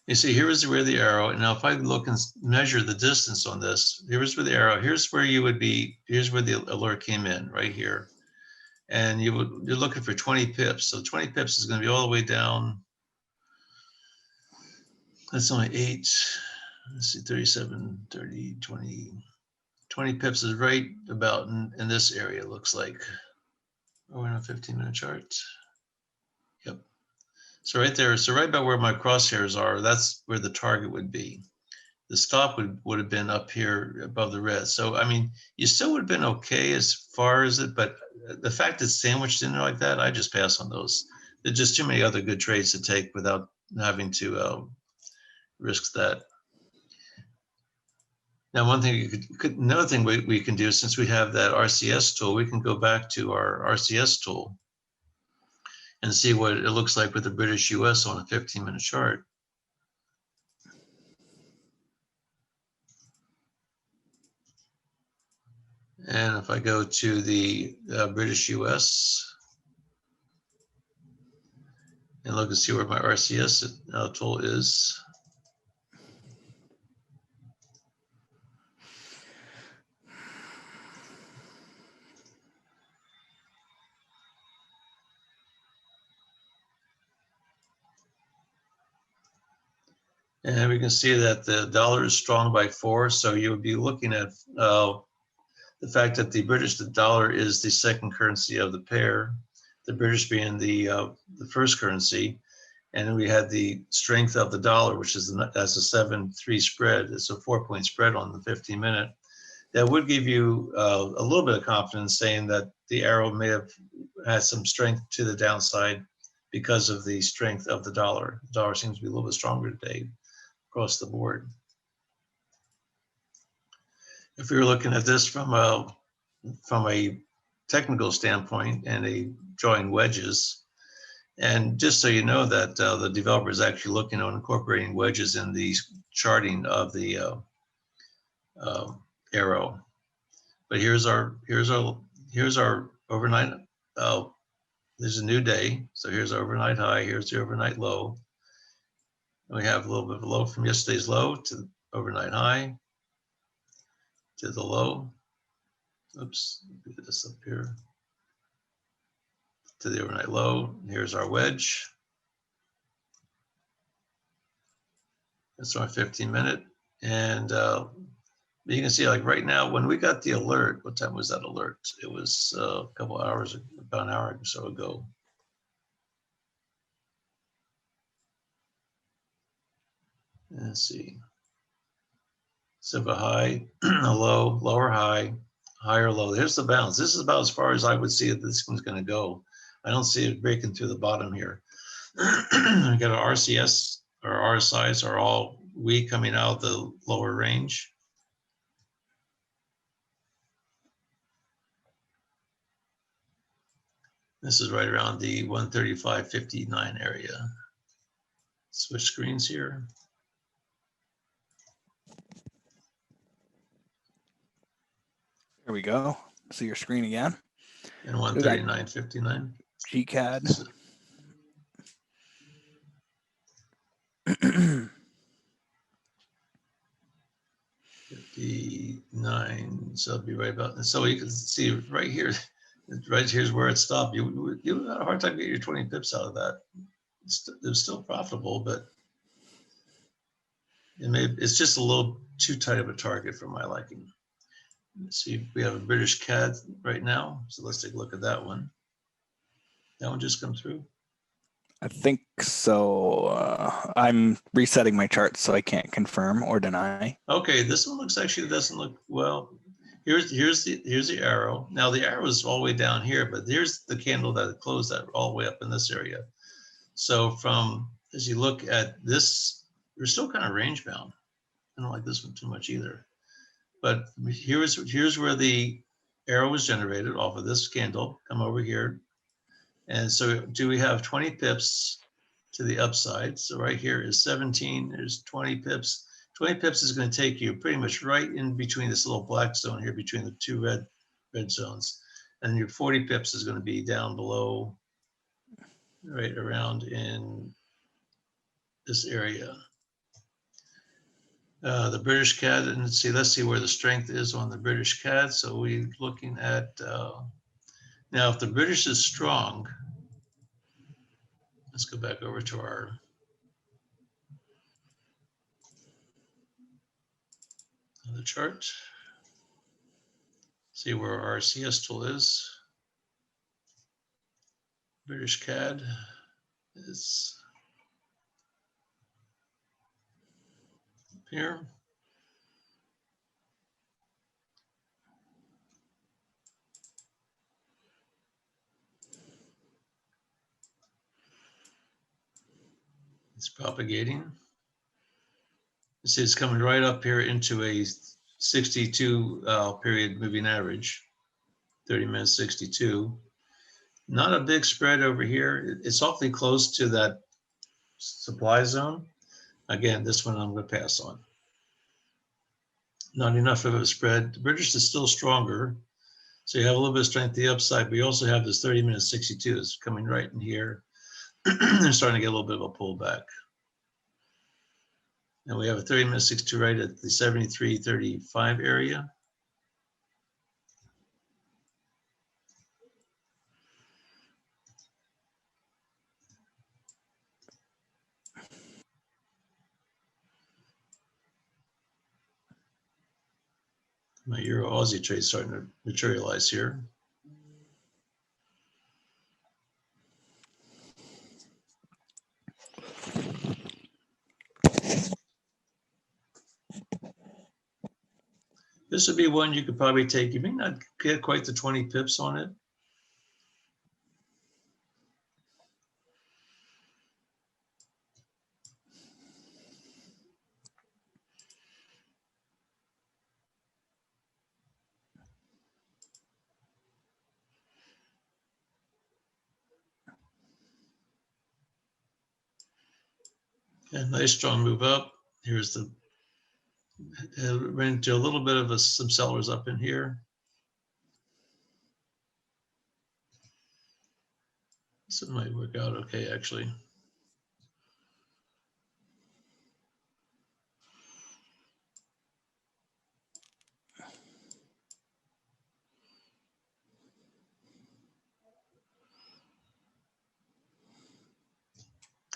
You see, here is where the arrow, and now if I look and measure the distance on this, here's where the arrow, here's where you would be, here's where the alert came in, right here. And you're looking for 20 pips. So 20 pips is going to be all the way down. That's only 8, let's see, 37, 30, 20 pips is right about in this area, it looks like. Oh, we're in a 15-minute chart. Yep. So right there, so right about where my crosshairs are, that's where the target would be. The stop would have been up here above the red. So, I mean, you still would have been okay as far as it, but the fact it's sandwiched in there like that, I just pass on those. There's just too many other good trades to take without having to risk that. Now, one thing another thing we can do, since we have that RCS tool, we can go back to our RCS tool and see what it looks like with the British US on a 15-minute chart. And if I go to the British US and look and see where my RCS tool is. And we can see that the dollar is strong by 4. So you would be looking at the fact that the dollar is the second currency of the pair, the British being the first currency. And then we had the strength of the dollar, which is that's a 7-3 spread. It's a 4-point spread on the 15-minute. That would give you a little bit of confidence saying that the arrow may have had some strength to the downside because of the strength of the dollar. The dollar seems to be a little bit stronger today across the board. If we were looking at this from a technical standpoint and drawing wedges, and just so you know that the developer is actually looking on incorporating wedges in the charting of the arrow. But here's our overnight. There's a new day, so here's our overnight high. Here's the overnight low. And we have a little bit of a low from yesterday's low to the overnight high to the low. Oops, get this up here to the overnight low. Here's our wedge. That's our 15-minute, and you can see, like right now, when we got the alert, what time was that alert? It was a couple hours, about an hour or so ago. Let's see. So a high, a low, lower high, higher low. Here's the balance. This is about as far as I would see that this one's going to go. I don't see it breaking through the bottom here. We got our RCS or RSIs are all weak coming out of the lower range. This is right around the 135.59 area. Switch screens here. Here we go. See your screen again. And 139.59. GCAD. 59. So it'll be right about. So you can see right here. Right here's where it stopped. You had a hard time getting your 20 pips out of that. It was still profitable, but it's just a little too tight of a target for my liking. See, we have a British CAD right now, so let's take a look at that one. That one just come through. I think so. I'm resetting my chart, so I can't confirm or deny. Okay, this one doesn't look well. Here's the arrow. Now the arrow is all the way down here, but here's the candle that closed that all the way up in this area. So as you look at this, we're still kind of range bound. I don't like this one too much either. But here's where the arrow was generated off of this candle. Come over here. And so do we have 20 pips to the upside? So right here is 17, there's 20 pips. 20 pips is going to take you pretty much right in between this little black zone here, between the two red zones. And your 40 pips is going to be down below, right around in this area. The British CAD, and let's see where the strength is on the British CAD. So we're looking at, now if the British is strong, let's go back over to our other chart. See where our RCS tool is. British CAD is up here. It's propagating. You see it's coming right up here into a 62 period moving average, 30 minutes 62. Not a big spread over here. It's awfully close to that supply zone. Again, this one I'm going to pass on. Not enough of a spread. The British is still stronger. So you have a little bit of strength to the upside, but you also have this 30 minutes 62 that's coming right in here. They're starting to get a little bit of a pullback. And we have a 30 minute 62 right at the 73.35 area. My Euro Aussie trade starting to materialize here. This would be one you could probably take. You may not get quite the 20 pips on it. And nice strong move up. Here's the, ran into a little bit of some sellers up in here. So it might work out okay, actually.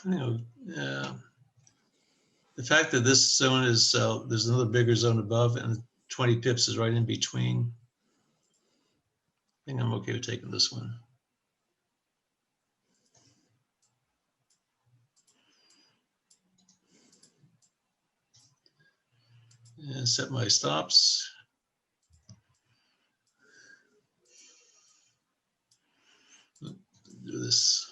You know, the fact that this zone is, there's another bigger zone above and 20 pips is right in between. I think I'm okay with taking this one. And set my stops. Do this.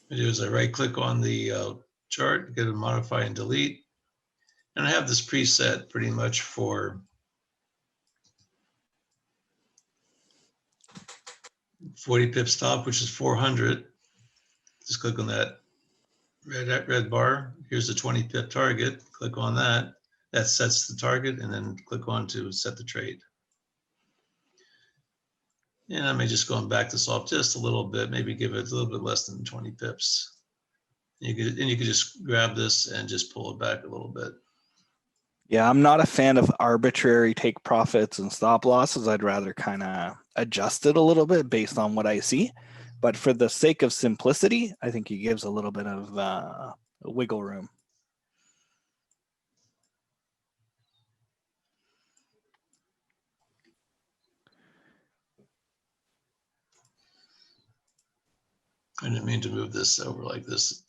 What I do is I right click on the chart, go to modify and delete. And I have this preset pretty much for 40 pip stop, which is 400. Just click on that red bar. Here's the 20 pip target. Click on that. That sets the target, and then click on to set the trade. And I may just go back this off just a little bit, maybe give it a little bit less than 20 pips. You could just grab this and just pull it back a little bit. Yeah, I'm not a fan of arbitrary take profits and stop losses. I'd rather kind of adjust it a little bit based on what I see. But for the sake of simplicity, I think he gives a little bit of wiggle room. I didn't mean to move this over like this.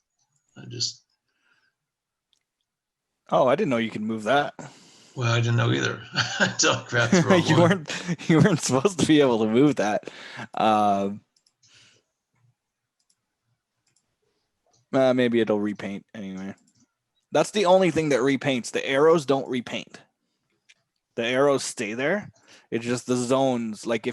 Oh, I didn't know you could move that. Well, I didn't know either. Until I grabbed the wrong one. You weren't supposed to be able to move that. Maybe it'll repaint anyway. That's the only thing that repaints. The arrows don't repaint. The arrows stay there. It's just the zones. Like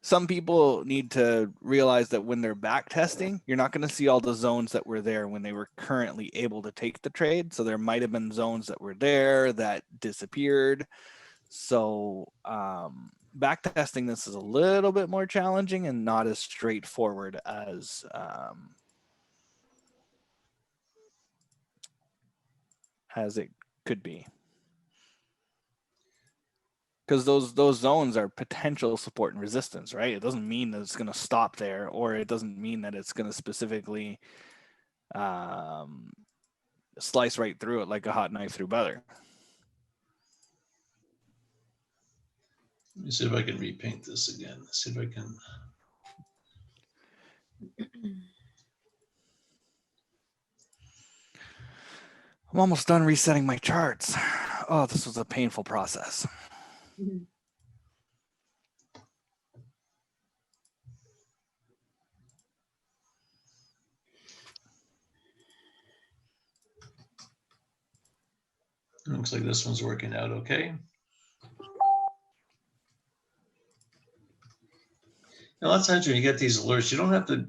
some people need to realize that when they're back testing, you're not going to see all the zones that were there when they were currently able to take the trade. So there might have been zones that were there that disappeared. So back testing this is a little bit more challenging and not as straightforward as it could be. Because those zones are potential support and resistance, right? It doesn't mean that it's going to stop there, or it doesn't mean that it's going to specifically slice right through it like a hot knife through butter. Let me see if I can repaint this again. Let's see if I can. I'm almost done resetting my charts. Oh, this was a painful process. Mm-hmm. Looks like this one's working out okay. Now, a lot of times when you get these alerts, you don't have to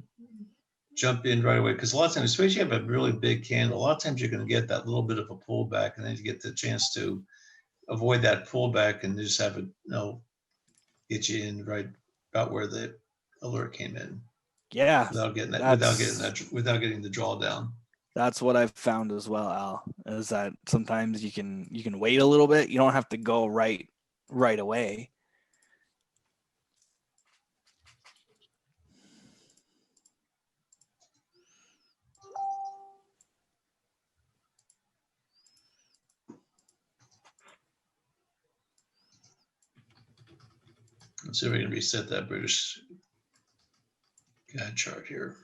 jump in right away, because a lot of times, especially if you have a really big candle, a lot of times you're going to get that little bit of a pullback, and then you get the chance to avoid that pullback and just have it, get you in right about where the alert came in. Yeah, without getting the drawdown. That's what I've found as well, Al, is that sometimes you can wait a little bit. You don't have to go right away. Let's see if we can reset that British CAD chart here.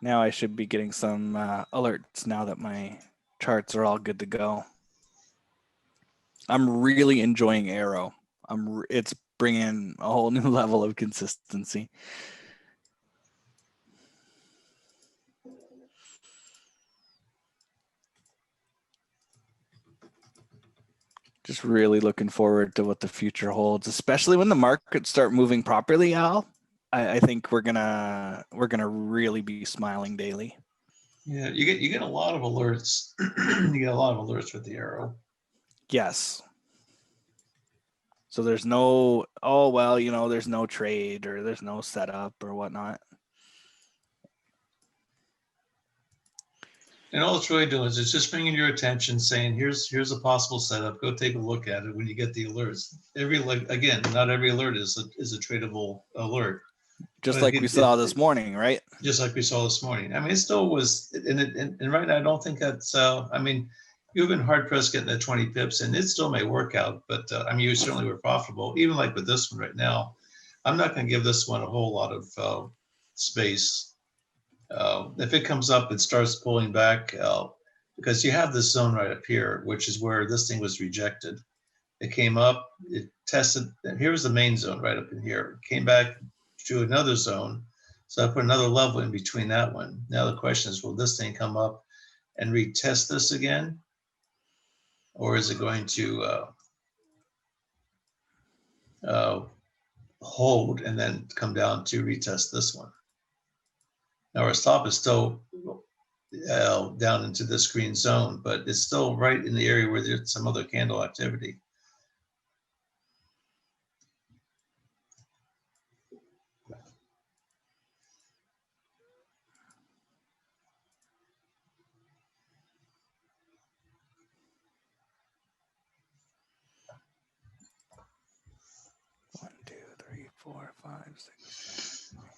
Now I should be getting some alerts now that my charts are all good to go. I'm really enjoying Arrow. It's bringing a whole new level of consistency. Just really looking forward to what the future holds, especially when the markets start moving properly, Al. I think we're gonna really be smiling daily. Yeah, you get a lot of alerts. You get a lot of alerts with the arrow. Yes. So there's no, oh well, you know, there's no trade or there's no setup or whatnot. And all it's really doing is it's just bringing your attention, saying, here's a possible setup. Go take a look at it when you get the alerts. Again, not every alert is a tradable alert. Just But like we saw this morning, right? Just like we saw this morning. I mean, it still was, and right now I don't think that's. I mean, you've been hard pressed getting that 20 pips, and it still may work out. But I mean, you certainly were profitable, even like with this one right now. I'm not going to give this one a whole lot of space. If it comes up and starts pulling back, because you have this zone right up here, which is where this thing was rejected. It came up, it tested, and here's the main zone right up in here. It came back to another zone. So I put another level in between that one. Now the question is, will this thing come up and retest this again? Or is it going to hold and then come down to retest this one? Now our stop is still down into this green zone, but it's still right in the area where there's some other candle activity. One, two, three, 4, 5, 6, 7, 8.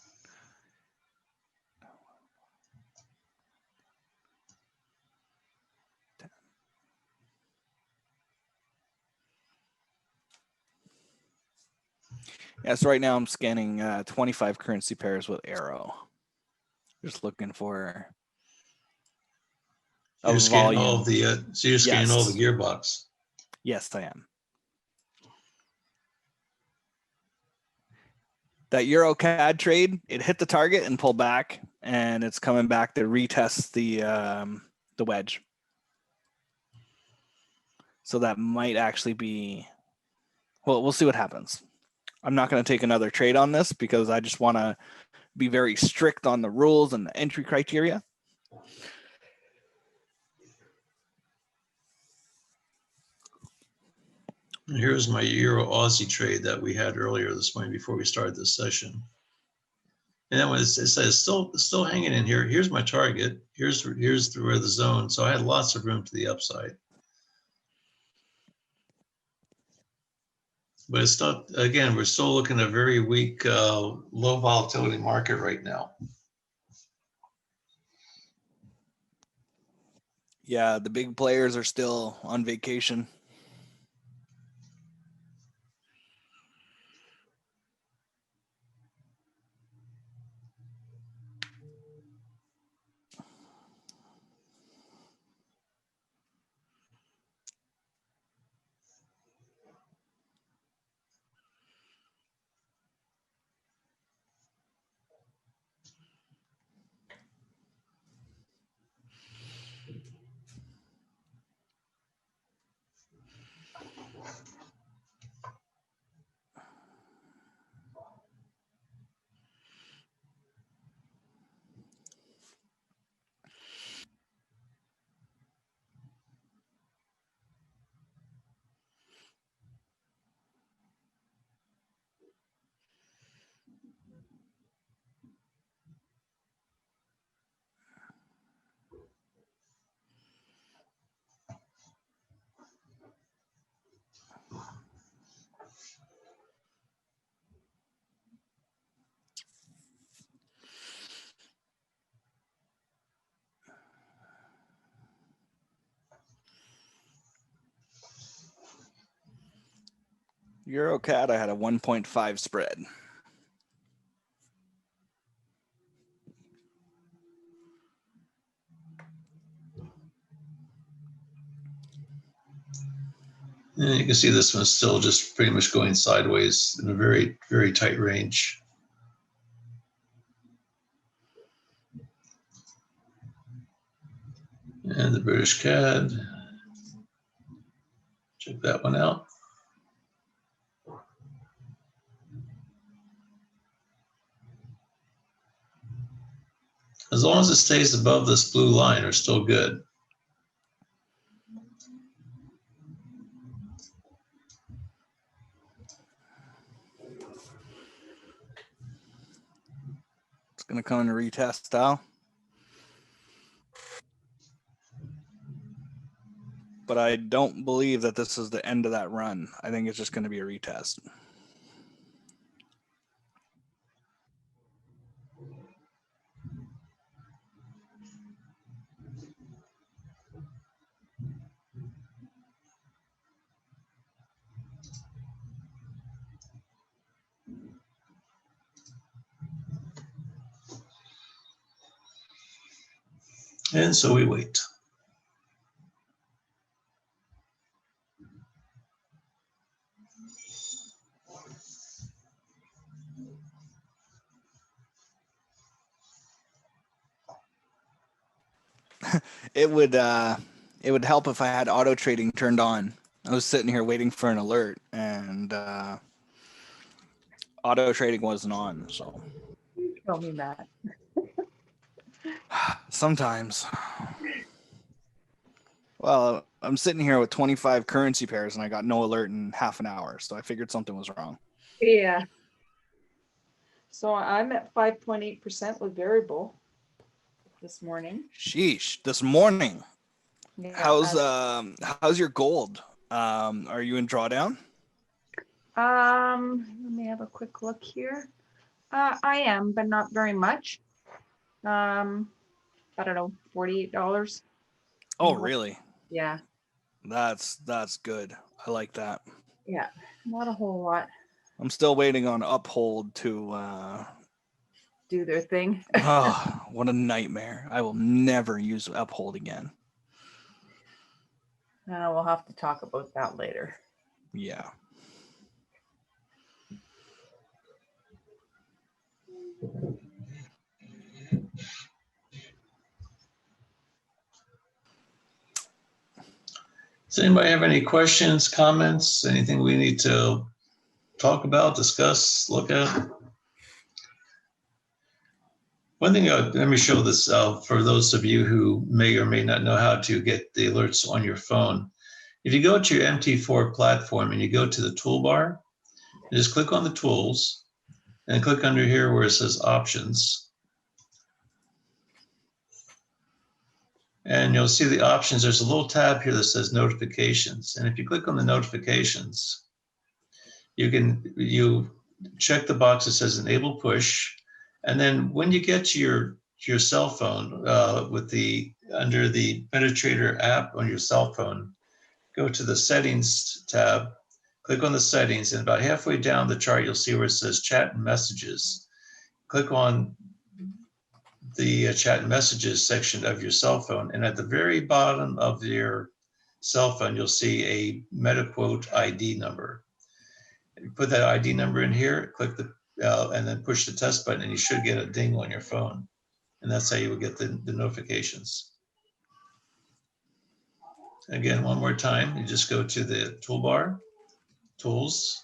Yeah, so right now I'm scanning 25 currency pairs with arrow. Just looking for a You're scanning all volume. of the, so you're scanning all the gearbox. Yes, I am. That Euro CAD trade, it hit the target and pulled back, and it's coming back to retest the wedge. So that might actually be, well, we'll see what happens. I'm not going to take another trade on this because I just want to be very strict on the rules and the entry criteria. Here's my Euro Aussie trade that we had earlier this morning before we started this session. And then when it says still hanging in here, here's my target. Here's where the zone. So I had lots of room to the upside. But it's not, again, we're still looking at a very weak, low volatility market right now. Yeah, the big players are still on vacation. EuroCAD, I had a 1.5 spread. And you can see this one's still just pretty much going sideways in a very, very tight range. And the British CAD, Check that one out. As long as it stays above this blue line, are still good. It's going to come in a retest style. But I don't believe that this is the end of that run. I think it's just going to be a retest. And so we wait. It would help if I had auto trading turned on. I was sitting here waiting for an alert, and auto trading wasn't on. So You tell me that. sometimes, well, I'm sitting here with 25 currency pairs, and I got no alert in half an hour. So I figured something was wrong. Yeah. So I'm at 5.8% with variable this morning. Sheesh! This morning, Yeah, how's your gold? Are you in drawdown? let me have a quick look here. I am, but not very much. I don't know, $48. Oh, Mhm. really? Yeah, That's good. I like that. yeah, not a whole lot. I'm still waiting on Uphold to. Do their thing. Oh, what a nightmare! I will never use Uphold again. We'll have to talk about that later. Yeah. Does anybody have any questions, comments, anything we need to talk about, discuss, look at? One thing, let me show this for those of you who may or may not know how to get the alerts on your phone. If you go to your MT4 platform and you go to the toolbar, you just click on the tools and click under here where it says options. And you'll see the options. There's a little tab here that says notifications. And if you click on the notifications, you check the box that says enable push. And then when you get to your cell phone under the MetaTrader app on your cell phone, go to the settings tab, click on the settings, and about halfway down the chart, you'll see where it says chat and messages. Click on the chat and messages section of your cell phone. And at the very bottom of your cell phone, you'll see a MetaQuote ID number. You put that ID number in here, click and then push the test button, and you should get a ding on your phone. And that's how you will get the notifications. Again, one more time, you just go to the toolbar, tools,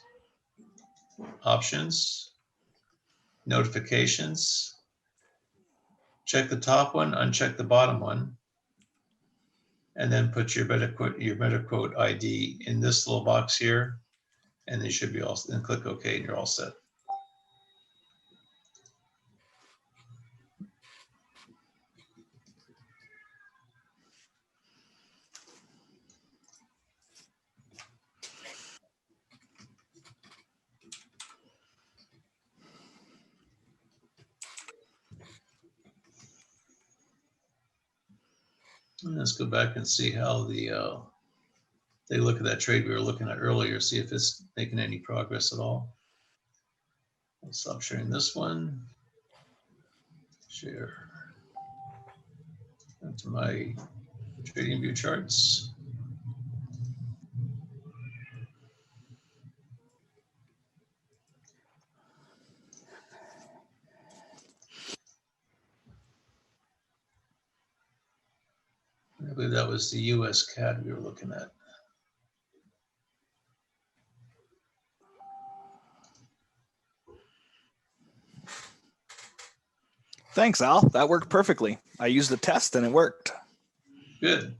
options, notifications, check the top one, uncheck the bottom one, and then put your MetaQuote ID in this little box here, and they should be all, then click OK, and you're all set. And let's go back and see how they look at that trade we were looking at earlier, see if it's making any progress at all. I'll stop sharing this one. Share into my trading view charts. I believe that was the US CAD we were looking at. Thanks, Al. That worked perfectly. I used the test and it worked. Good.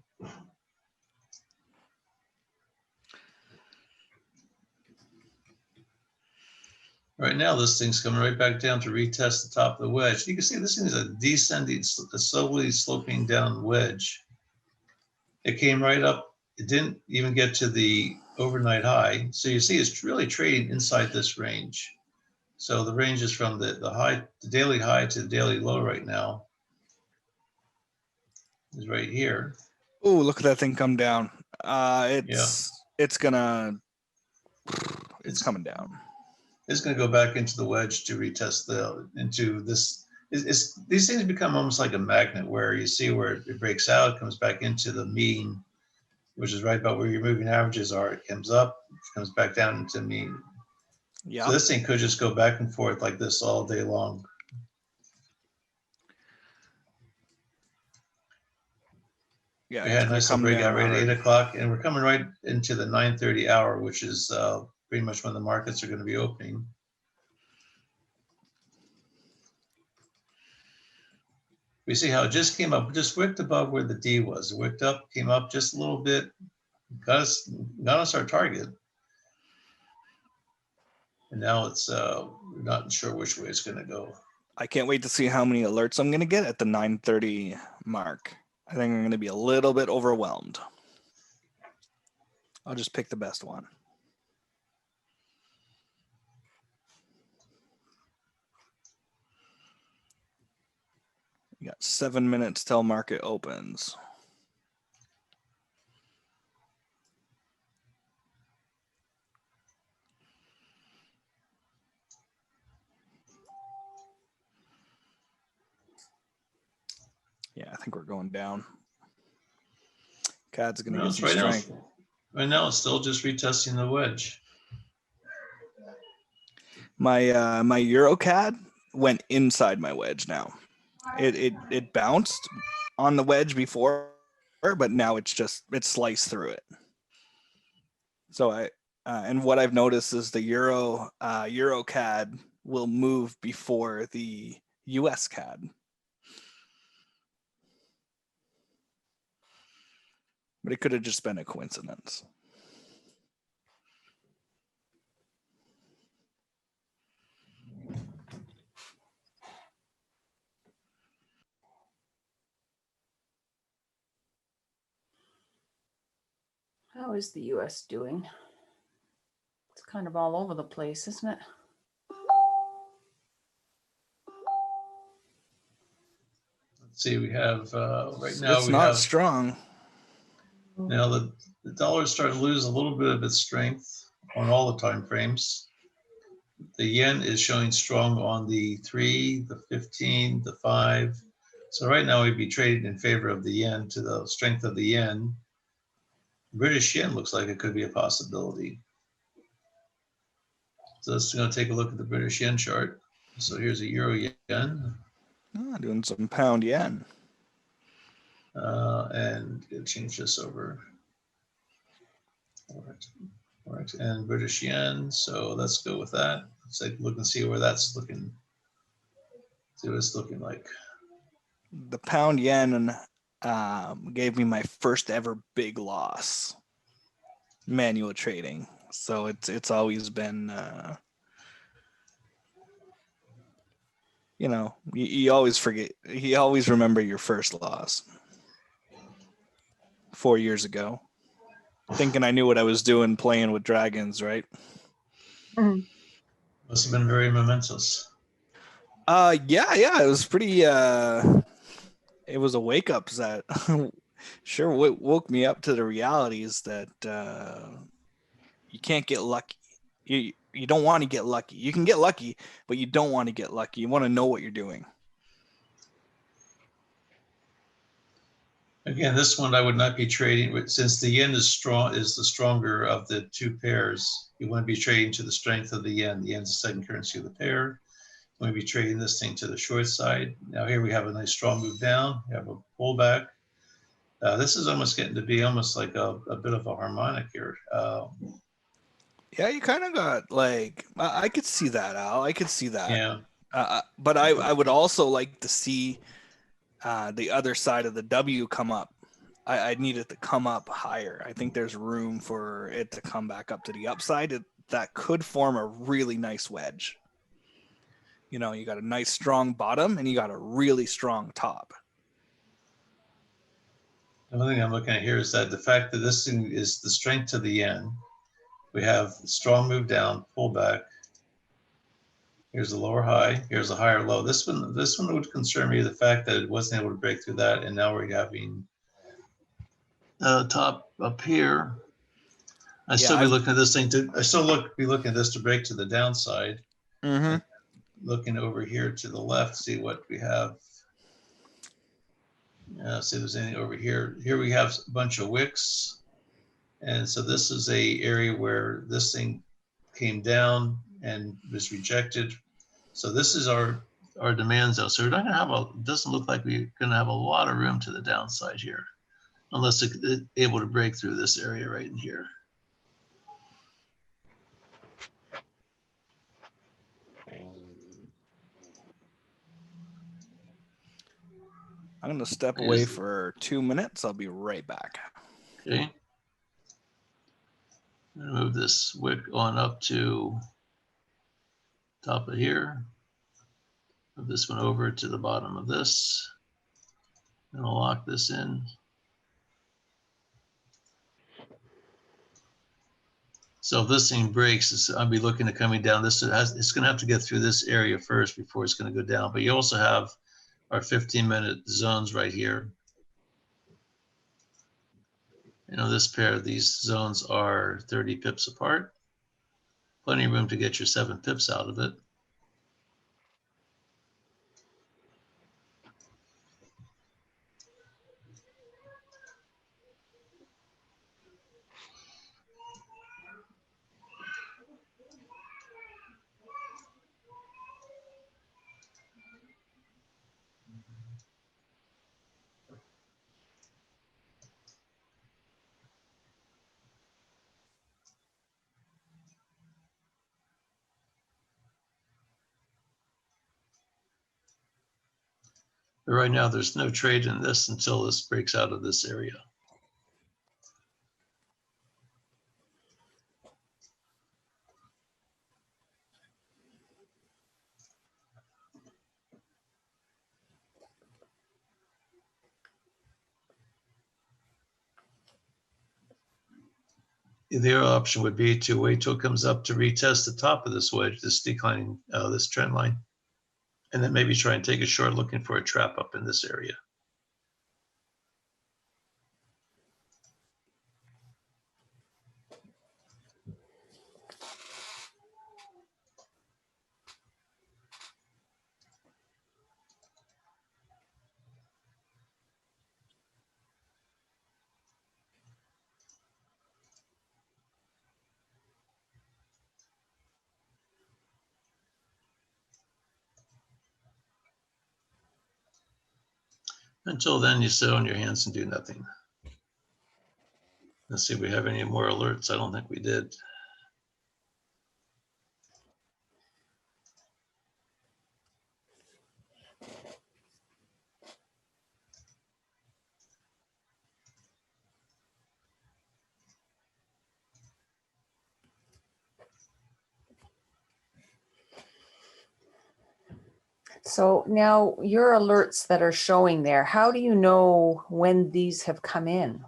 Right now, this thing's coming right back down to retest the top of the wedge. You can see this thing is a descending, slowly sloping down wedge. It came right up. It didn't even get to the overnight high. So you see it's really trading inside this range. So the range is from the daily high to the daily low right now is right here. Oh, look at that thing come down. Yeah. It's coming down. It's going to go back into the wedge to retest into this. These things become almost like a magnet where you see where it breaks out, comes back into the mean, which is right about where your moving averages are. It comes up, comes back down into mean. Yeah. So this thing could just go back and forth like this all day long. Yeah. We had a nice little breakout right at 8 o'clock, and we're coming right into the 9:30 hour, which is pretty much when the markets are going to be opening. We see how it just came up, just wicked above where the D was. It wicked up, came up just a little bit, got us our target. And now it's we're not sure which way it's going to go. I can't wait to see how many alerts I'm going to get at the 9:30 mark. I think I'm going to be a little bit overwhelmed. I'll just pick the best one. You got 7 minutes till market opens. Yeah, I think we're going down. CAD's going to get some strength. Right now, it's still just retesting the wedge. My Euro CAD went inside my wedge now. It bounced on the wedge before, but now it sliced through it. So and what I've noticed is the Euro CAD will move before the US CAD. But it could have just been a coincidence. How is the US doing? It's kind of all over the place, isn't it? Let's see, we have right now it's not strong. Now the dollar's starting to lose a little bit of its strength on all the time frames. The yen is showing strong on the 3, the 15, the 5. So right now we'd be trading in favor of the yen to the strength of the yen. British yen looks like it could be a possibility. So let's going to take a look at the British yen chart. So here's a euro yen. Oh, doing some pound yen. And change this over. All right, and British yen. So let's go with that. Let's take a look and see where that's looking. See what it's looking like. The pound yen gave me my first ever big loss. Manual trading. So it's always been you always forget. You always remember your first loss. 4 years ago, thinking I knew what I was doing playing with dragons, right? Mm. Must have been very momentous. Yeah, it was pretty. It was a wake up that sure woke me up to the realities that you can't get lucky. You don't want to get lucky. You can get lucky, but you don't want to get lucky. You want to know what you're doing. Again, this one I would not be trading with, since the yen is the stronger of the two pairs. You want to be trading to the strength of the yen. The yen's the second currency of the pair. You want to be trading this thing to the short side. Now here we have a nice strong move down. We have a pullback. This is almost getting to be almost like a bit of a harmonic here. Yeah, you kind of got like I could see that, Al. I could see that. Yeah, But I would also like to see the other side of the W come up. I need it to come up higher. I think there's room for it to come back up to the upside. That could form a really nice wedge. You know, you got a nice strong bottom and you got a really strong top. The only thing I'm looking at here is that the fact that this thing is the strength to the yen. We have strong move down, pull back. Here's a lower high. Here's a higher low. This one would concern me, the fact that it wasn't able to break through that, and now we're having top up here. I still be looking at this thing to. I still be looking at this to break to the downside. Mm-hmm. Looking over here to the left, see what we have. See if there's anything over here. Here we have a bunch of wicks. And so this is a area where this thing came down and was rejected. So this is our demand zone. So we're not gonna have it doesn't look like we're gonna have a lot of room to the downside here, unless it's able to break through this area right in here. I'm going to step away for 2 minutes. I'll be right back. Okay. I'm going to move this wick on up to top of here. Move this one over to the bottom of this. And I'll lock this in. So if this thing breaks, I'll be looking at coming down. It's going to have to get through this area first before it's going to go down. But you also have our 15-minute zones right here. You know, this pair of these zones are 30 pips apart. Plenty of room to get your 7 pips out of it. But right now, there's no trade in this until this breaks out of this area. The other option would be to wait till it comes up to retest the top of this wedge, this declining, this trend line, and then maybe try and take a short looking for a trap up in this area. Until then, you sit on your hands and do nothing. Let's see if we have any more alerts. I don't think we did. So now your alerts that are showing there, how do you know when these have come in?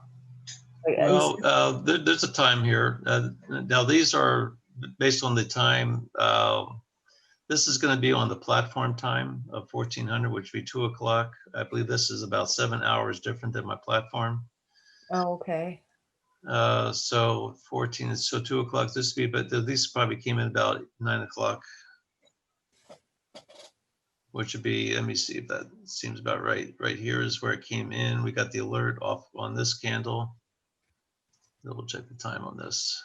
Well, there's a time here. Now these are based on the time. This is going to be on the platform time of 1400, which would be 2 o'clock. I believe this is about 7 hours different than my platform. Oh, okay. So 14, so 2 o'clock this week, but these probably came in about 9 o'clock, which would be, let me see if that seems about right. Right here is where it came in. We got the alert off on this candle. Double check the time on this.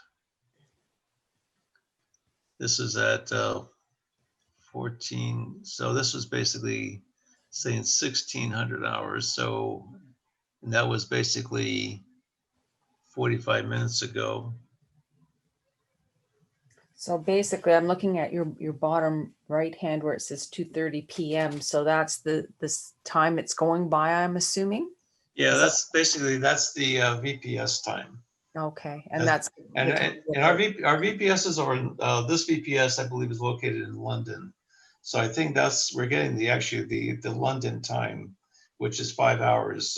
This is at 14. So this was basically saying 1600 hours. So, and that was basically 45 minutes ago. So basically, I'm looking at your bottom right hand where it says 2:30 p.m. So that's this time it's going by, I'm assuming. Yeah, that's basically, that's the VPS time. Okay, and that's And, the time and our VPSs are, this VPS, I believe, is located in London. So I think we're getting actually the London time, which is 5 hours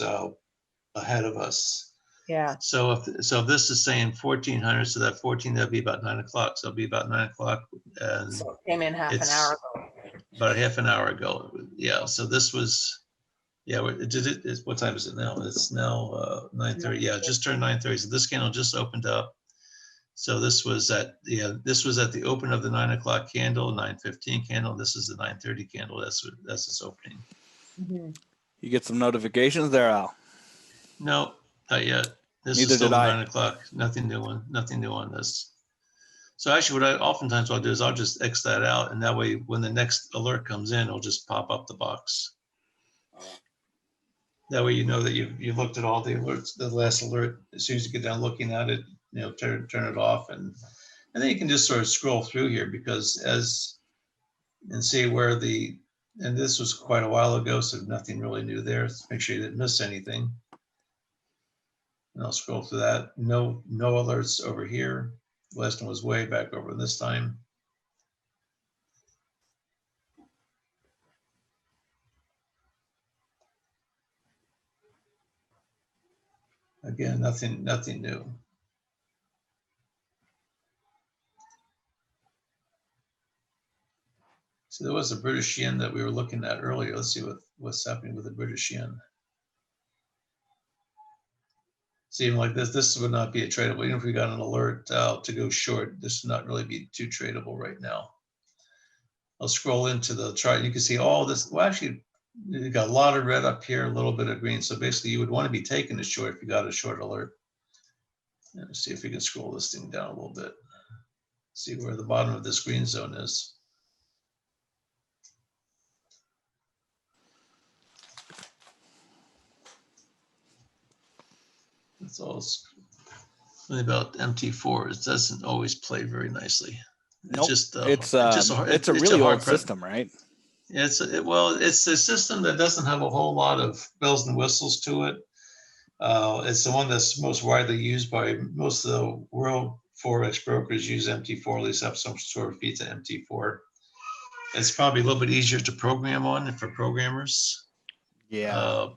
ahead of us. yeah. So if this is saying 1400, so that 14, that'd be about 9 o'clock. So it'll be about 9 o'clock, and So it came in half an it's hour ago. about half an hour ago. Yeah. So this was, yeah. What time is it now? It's now 9:30. Yeah, it just turned 9:30. So this candle just opened up. So this was at the open of the 9 o'clock candle, 9:15 candle. This is the 9:30 candle. That's its opening. Mhm. You get some notifications there, Al? No, not yet. This Neither is still did I. 9 o'clock. Nothing new on this. So actually, what I'll do is I'll just X that out, and that way, when the next alert comes in, it'll just pop up the box. That way, you know that you looked at all the alerts, the last alert. As soon as you get done looking at it, turn it off, and then you can just sort of scroll through here and see where and this was quite a while ago, so nothing really new there. Make sure you didn't miss anything. And I'll scroll through that. No alerts over here. Last one was way back over this time. Again, nothing new. So there was a British yen that we were looking at earlier. Let's see what's happening with the British yen. See, like this would not be a tradable. Even if we got an alert to go short, this would not really be too tradable right now. I'll scroll into the chart. You can see all this. Well, actually, you got a lot of red up here, a little bit of green. So basically, you would want to be taking a short if you got a short alert. Let's see if we can scroll this thing down a little bit. See where the bottom of this green zone is. It's all about MT4. It doesn't always play very nicely. Nope. It's It's a really old system, right? It's a system that doesn't have a whole lot of bells and whistles to it. It's the one that's most widely used by most of the world Forex brokers. Use MT4, at least have some sort of feed to MT4. It's probably a little bit easier to program on for programmers. Yeah.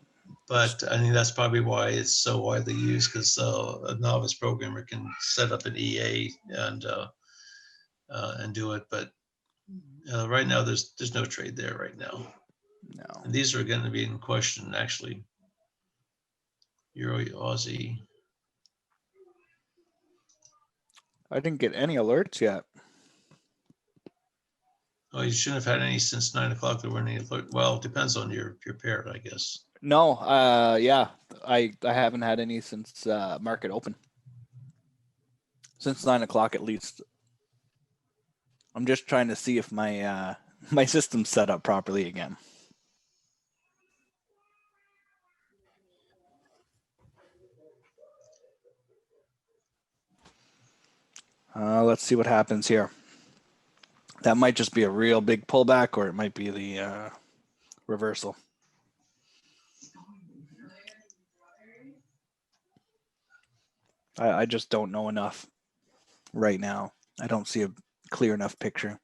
But I think that's probably why it's so widely used, because a novice programmer can set up an EA and do it. But right now, there's no trade there right now. No. And these are going to be in question, actually. Euro, Aussie. I didn't get any alerts yet. Oh, you shouldn't have had any since 9 o'clock. There weren't any alert. Well, it depends on your pair, I guess. No, yeah, I haven't had any since market open. Since 9 o'clock at least. I'm just trying to see if my my system's set up properly again. Let's see what happens here. That might just be a real big pullback, or it might be the reversal. I just don't know enough right now. I don't see a clear enough picture.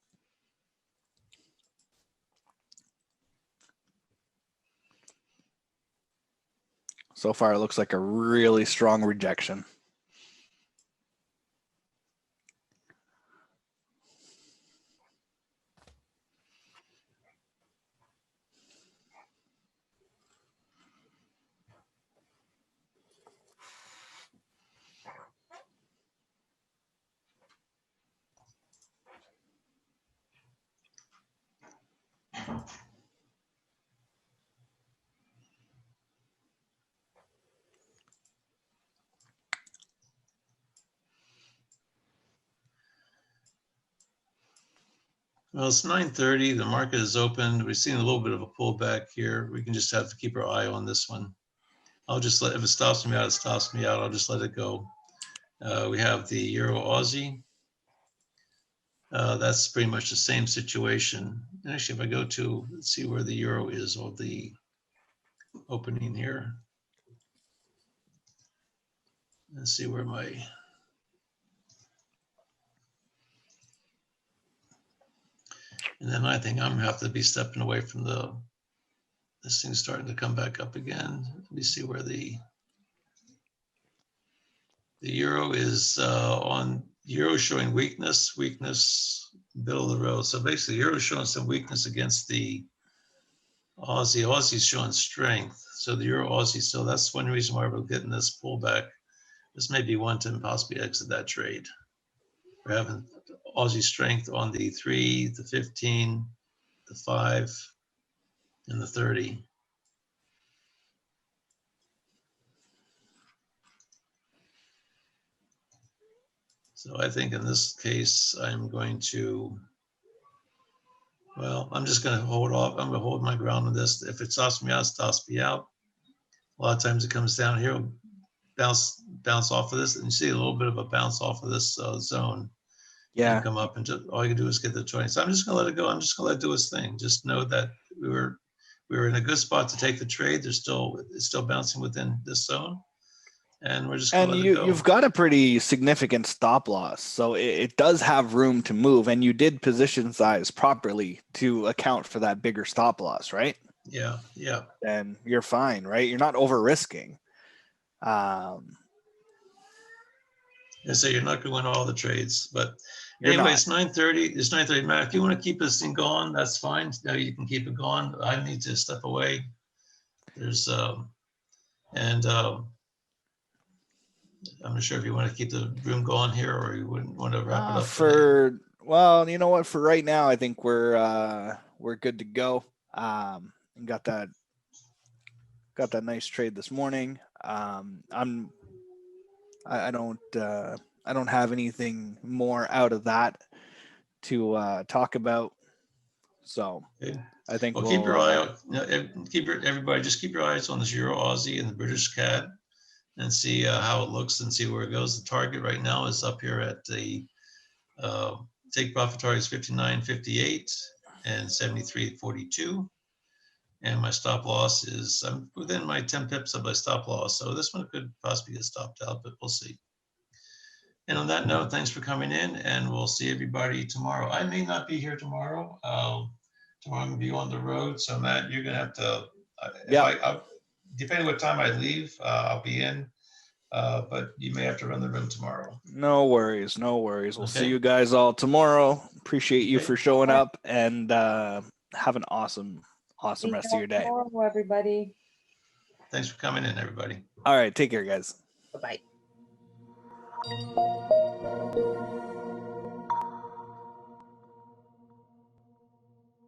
So far, it looks like a really strong rejection. Well, it's 9:30. The market is open. We've seen a little bit of a pullback here. We can just have to keep our eye on this one. I'll just if it stops me out, it stops me out. I'll just let it go. We have the Euro Aussie. That's pretty much the same situation. Actually, if I go to, let's see where the euro is or the opening here. Let's see where my, and then I think I'm gonna have to be stepping away from this thing's starting to come back up again. Let me see where the euro is on, euro showing weakness, middle of the road. So basically euro showing some weakness against the Aussie. Aussie's showing strength. So the euro Aussie, so that's one reason why we're getting this pullback. This may be one to possibly exit that trade. We're having Aussie strength on the 3, the 15, the 5, and the 30. So I think in this case, I'm going to, well, I'm just going to hold off. I'm going to hold my ground on this. If it stops me out, it stops me out. A lot of times it comes down here, bounce off of this, and you see a little bit of a bounce off of this zone. Yeah. And come up, and just, all you can do is get the 20. So I'm just going to let it go. I'm just going to let it do its thing. Just know that we were in a good spot to take the trade. It's still bouncing within this zone, and we're just going to let it go. You've got a pretty significant stop loss, so it does have room to move, and you did position size properly to account for that bigger stop loss, right? Yeah. Then you're fine, right? You're not over risking. And so you're not going to win all the trades, but You're anyway, not. it's 9:30. It's 9:30. Matt, if you want to keep this thing going, that's fine. Now you can keep it going. I need to step away. There's I'm not sure if you want to keep the room going here or you wouldn't want to wrap it up. Well, you know what? For right now, I think we're good to go. And got that nice trade this morning. I don't have anything more out of that to talk about. So Okay. I think Well, keep your eye out. Everybody, just keep your eyes on this Euro Aussie and the British CAD, and see how it looks and see where it goes. The target right now is up here at the take profit target is 59.58 and 73.42. And my stop loss is, I'm within my 10 pips of my stop loss. So this one could possibly get stopped out, but we'll see. And on that note, thanks for coming in, and we'll see everybody tomorrow. I may not be here tomorrow. Tomorrow I'm gonna be on the road. So Matt, you're gonna have to, depending what time I leave, I'll be in. But you may have to run the room tomorrow. No worries. We'll see Okay. you guys all tomorrow. Appreciate you for showing up, and have an awesome rest of your day. Tomorrow, everybody. Thanks for coming in, everybody. All right, take care, guys. Bye-bye.